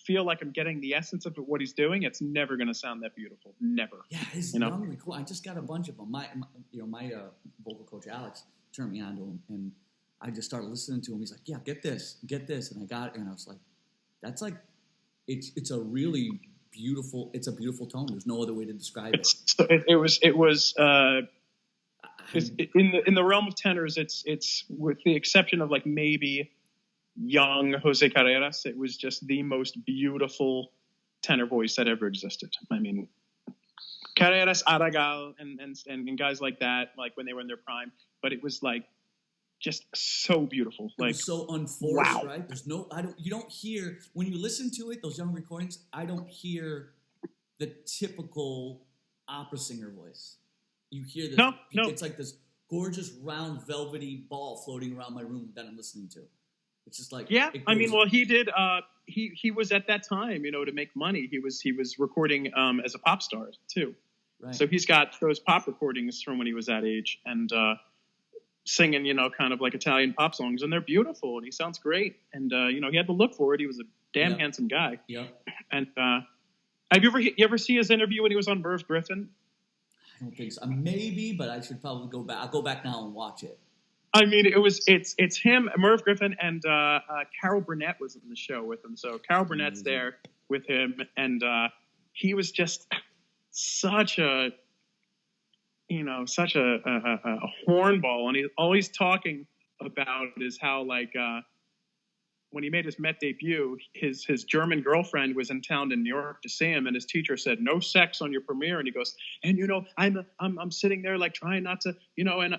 feel like I'm getting the essence of what he's doing, it's never going to sound that beautiful. Never. Yeah, his young record. I just got a bunch of them. My vocal coach Alex turned me on to him, and I just started listening to him. He's like, "Yeah, get this," and I got it, and I was like, "That's like, it's a really beautiful. It's a beautiful tone. There's no other way to describe it." It was in the realm of tenors. It's with the exception of like maybe young Jose Carreras, it was just the most beautiful tenor voice that ever existed. I mean, Carreras, Aragal, and guys like that, like when they were in their prime, but it was like just so beautiful. Like, it was so unforced, right? There's you don't hear, when you listen to it, those young recordings, I don't hear the typical opera singer voice. You hear this, it's like this gorgeous round velvety ball floating around my room that I'm listening to. It's just like, yeah. I mean, well, he did. He was at that time, to make money. He was recording as a pop star too. Right. So he's got those pop recordings from when he was that age and singing, kind of like Italian pop songs, and they're beautiful. And he sounds great. And he had the look for it. He was a damn handsome guy. Yeah. And have you ever see his interview when he was on Merv Griffin? I don't think so. Maybe, but I should probably go back. I'll go back now and watch it. I mean, it's him, Merv Griffin, and Carol Burnett was in the show with him. So Carol Burnett's there with him, and he was just such a hornball, and he's always talking about is how like when he made his Met debut, his German girlfriend was in town in New York to see him, and his teacher said, "No sex on your premiere." And he goes, "And I'm sitting there like trying not to, and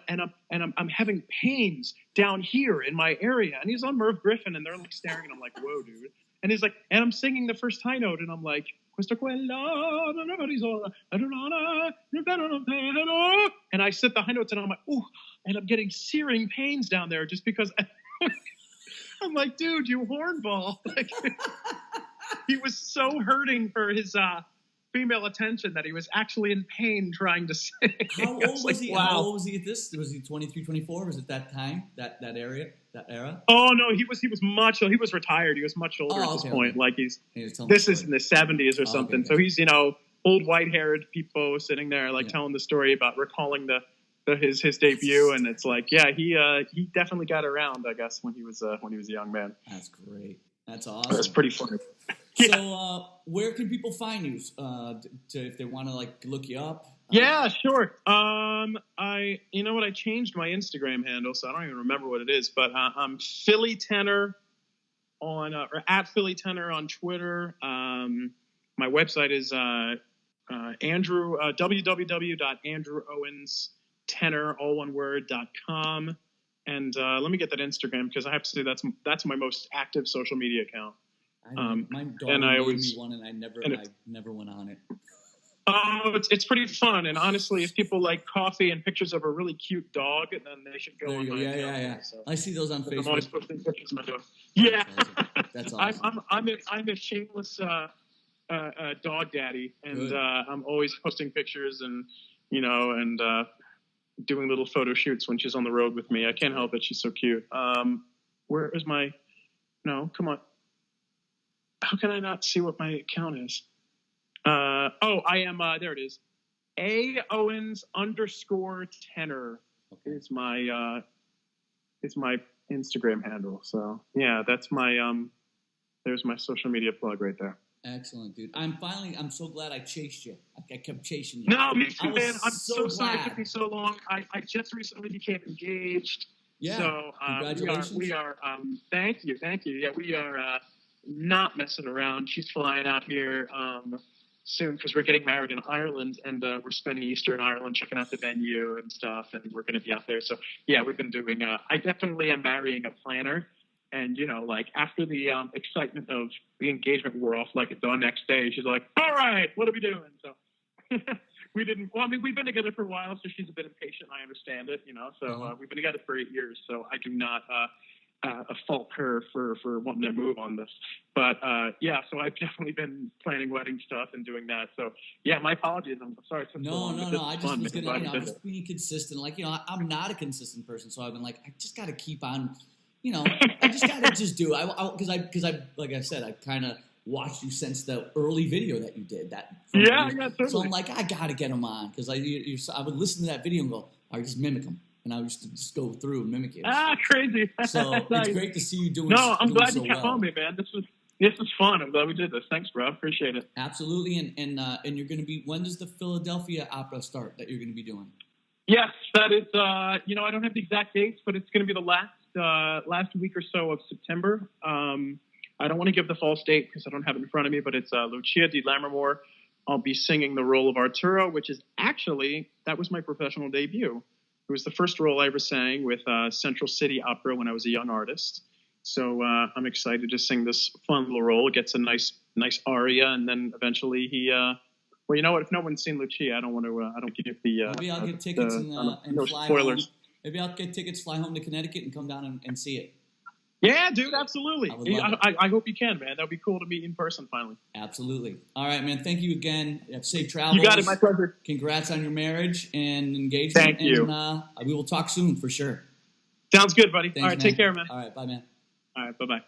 I'm having pains down here in my area." And he's on Merv Griffin, and they're like staring at him like, "Whoa, dude!" And he's like, and I'm singing the first high note, and I'm like, and I sit the high notes, and I'm like, "Ooh," and I'm getting searing pains down there just because. I'm like, dude, you hornball. Like, he was so hurting for his female attention that he was actually in pain trying to sing. How old was he? Wow. How old was he at this? Was he 23, 24? Was it that time, that era? Oh, no, he was much, he was retired. He was much older at this point. Like this is in the 70s or something. Okay. So he's, old white-haired people sitting there, like telling the story about recalling his debut, and it's like, yeah, he definitely got around, I guess, when he was a young man. That's great. That's awesome. That's pretty funny. So, where can people find you if they want to like look you up? Yeah, sure. I changed my Instagram handle, so I don't even remember what it is, but I'm Philly Tenor on or at Philly Tenor on Twitter. My website is www.andrewowenstenor, all one word.com. And let me get that Instagram, because I have to say that's my most active social media account. My daughter made me one, and I never went on it. Oh, it's pretty fun. And honestly, if people like coffee and pictures of a really cute dog, then they should go on my account. Yeah. So I see those on Facebook. I'm always posting pictures of my dog. Yeah. That's awesome. I'm a shameless dog daddy, and I'm always posting pictures and doing little photo shoots when she's on the road with me. I can't help it. She's so cute. Where is my? No, come on. How can I not see what my account is? I am. There it is. A Owens _tenor is my Instagram handle. So yeah, that's my there's my social media plug right there. Excellent, dude. I'm so glad I chased you. I kept chasing you. No, me too, man. I'm so sorry glad. it took me so long. I just recently became engaged. Yeah. So congratulations. we are thank you. Yeah, we are not messing around. She's flying out here soon, because we're getting married in Ireland, and we're spending Easter in Ireland, checking out the venue and stuff, and we're going to be out there. So yeah, we've been doing. I definitely am marrying a planner, and after the excitement of the engagement wore off like a dawn next day, she's like, "All right, what are we doing?" So we didn't. Well, I mean, we've been together for a while, so she's a bit impatient. I understand it, So we've been together for 8 years, so I do not fault her for wanting to move on this. But yeah, so I've definitely been planning wedding stuff and doing that. So yeah, my apologies. I'm sorry. It took so long, no. I just was gonna, I'm just being consistent. I'm not a consistent person, so I've been like, I just got to keep on. I just got to just do it. Because I like I said, I kind of watched you since the early video that you did. Yeah, totally. So I'm like, I got to get him on, because I would listen to that video and go, I just mimic him. And I used to just go through and mimic it. Crazy. So nice. It's great to see you doing. No, I'm glad so you kept well. on me, man. This was fun. I'm glad we did this. Thanks, bro. Appreciate it. Absolutely. And you're going to be. When does the Philadelphia opera start that you're going to be doing? Yes, that is. I don't have the exact dates, but it's going to be the last week or so of September. I don't want to give the false date because I don't have it in front of me, but it's Lucia di Lammermoor. I'll be singing the role of Arturo, which is actually, that was my professional debut. It was the first role I ever sang with Central City Opera when I was a young artist. So I'm excited to sing this fun little role. It gets a nice aria, and then eventually he. Well, you know what? If no one's seen Lucia, I don't want to. I don't give the. Maybe I'll get tickets and no fly spoilers. home. Maybe I'll get tickets, fly home to Connecticut, and come down and see it. Yeah, dude, absolutely. I hope you can, man. That'd be cool to meet in person finally. Absolutely. All right, man. Thank you again. Have safe travels. You got it. My pleasure. Congrats on your marriage and engagement. Thank you. And we will talk soon for sure. Sounds good, buddy. Thanks, all right, man. Take care, man. All right, bye, man. All right, bye-bye.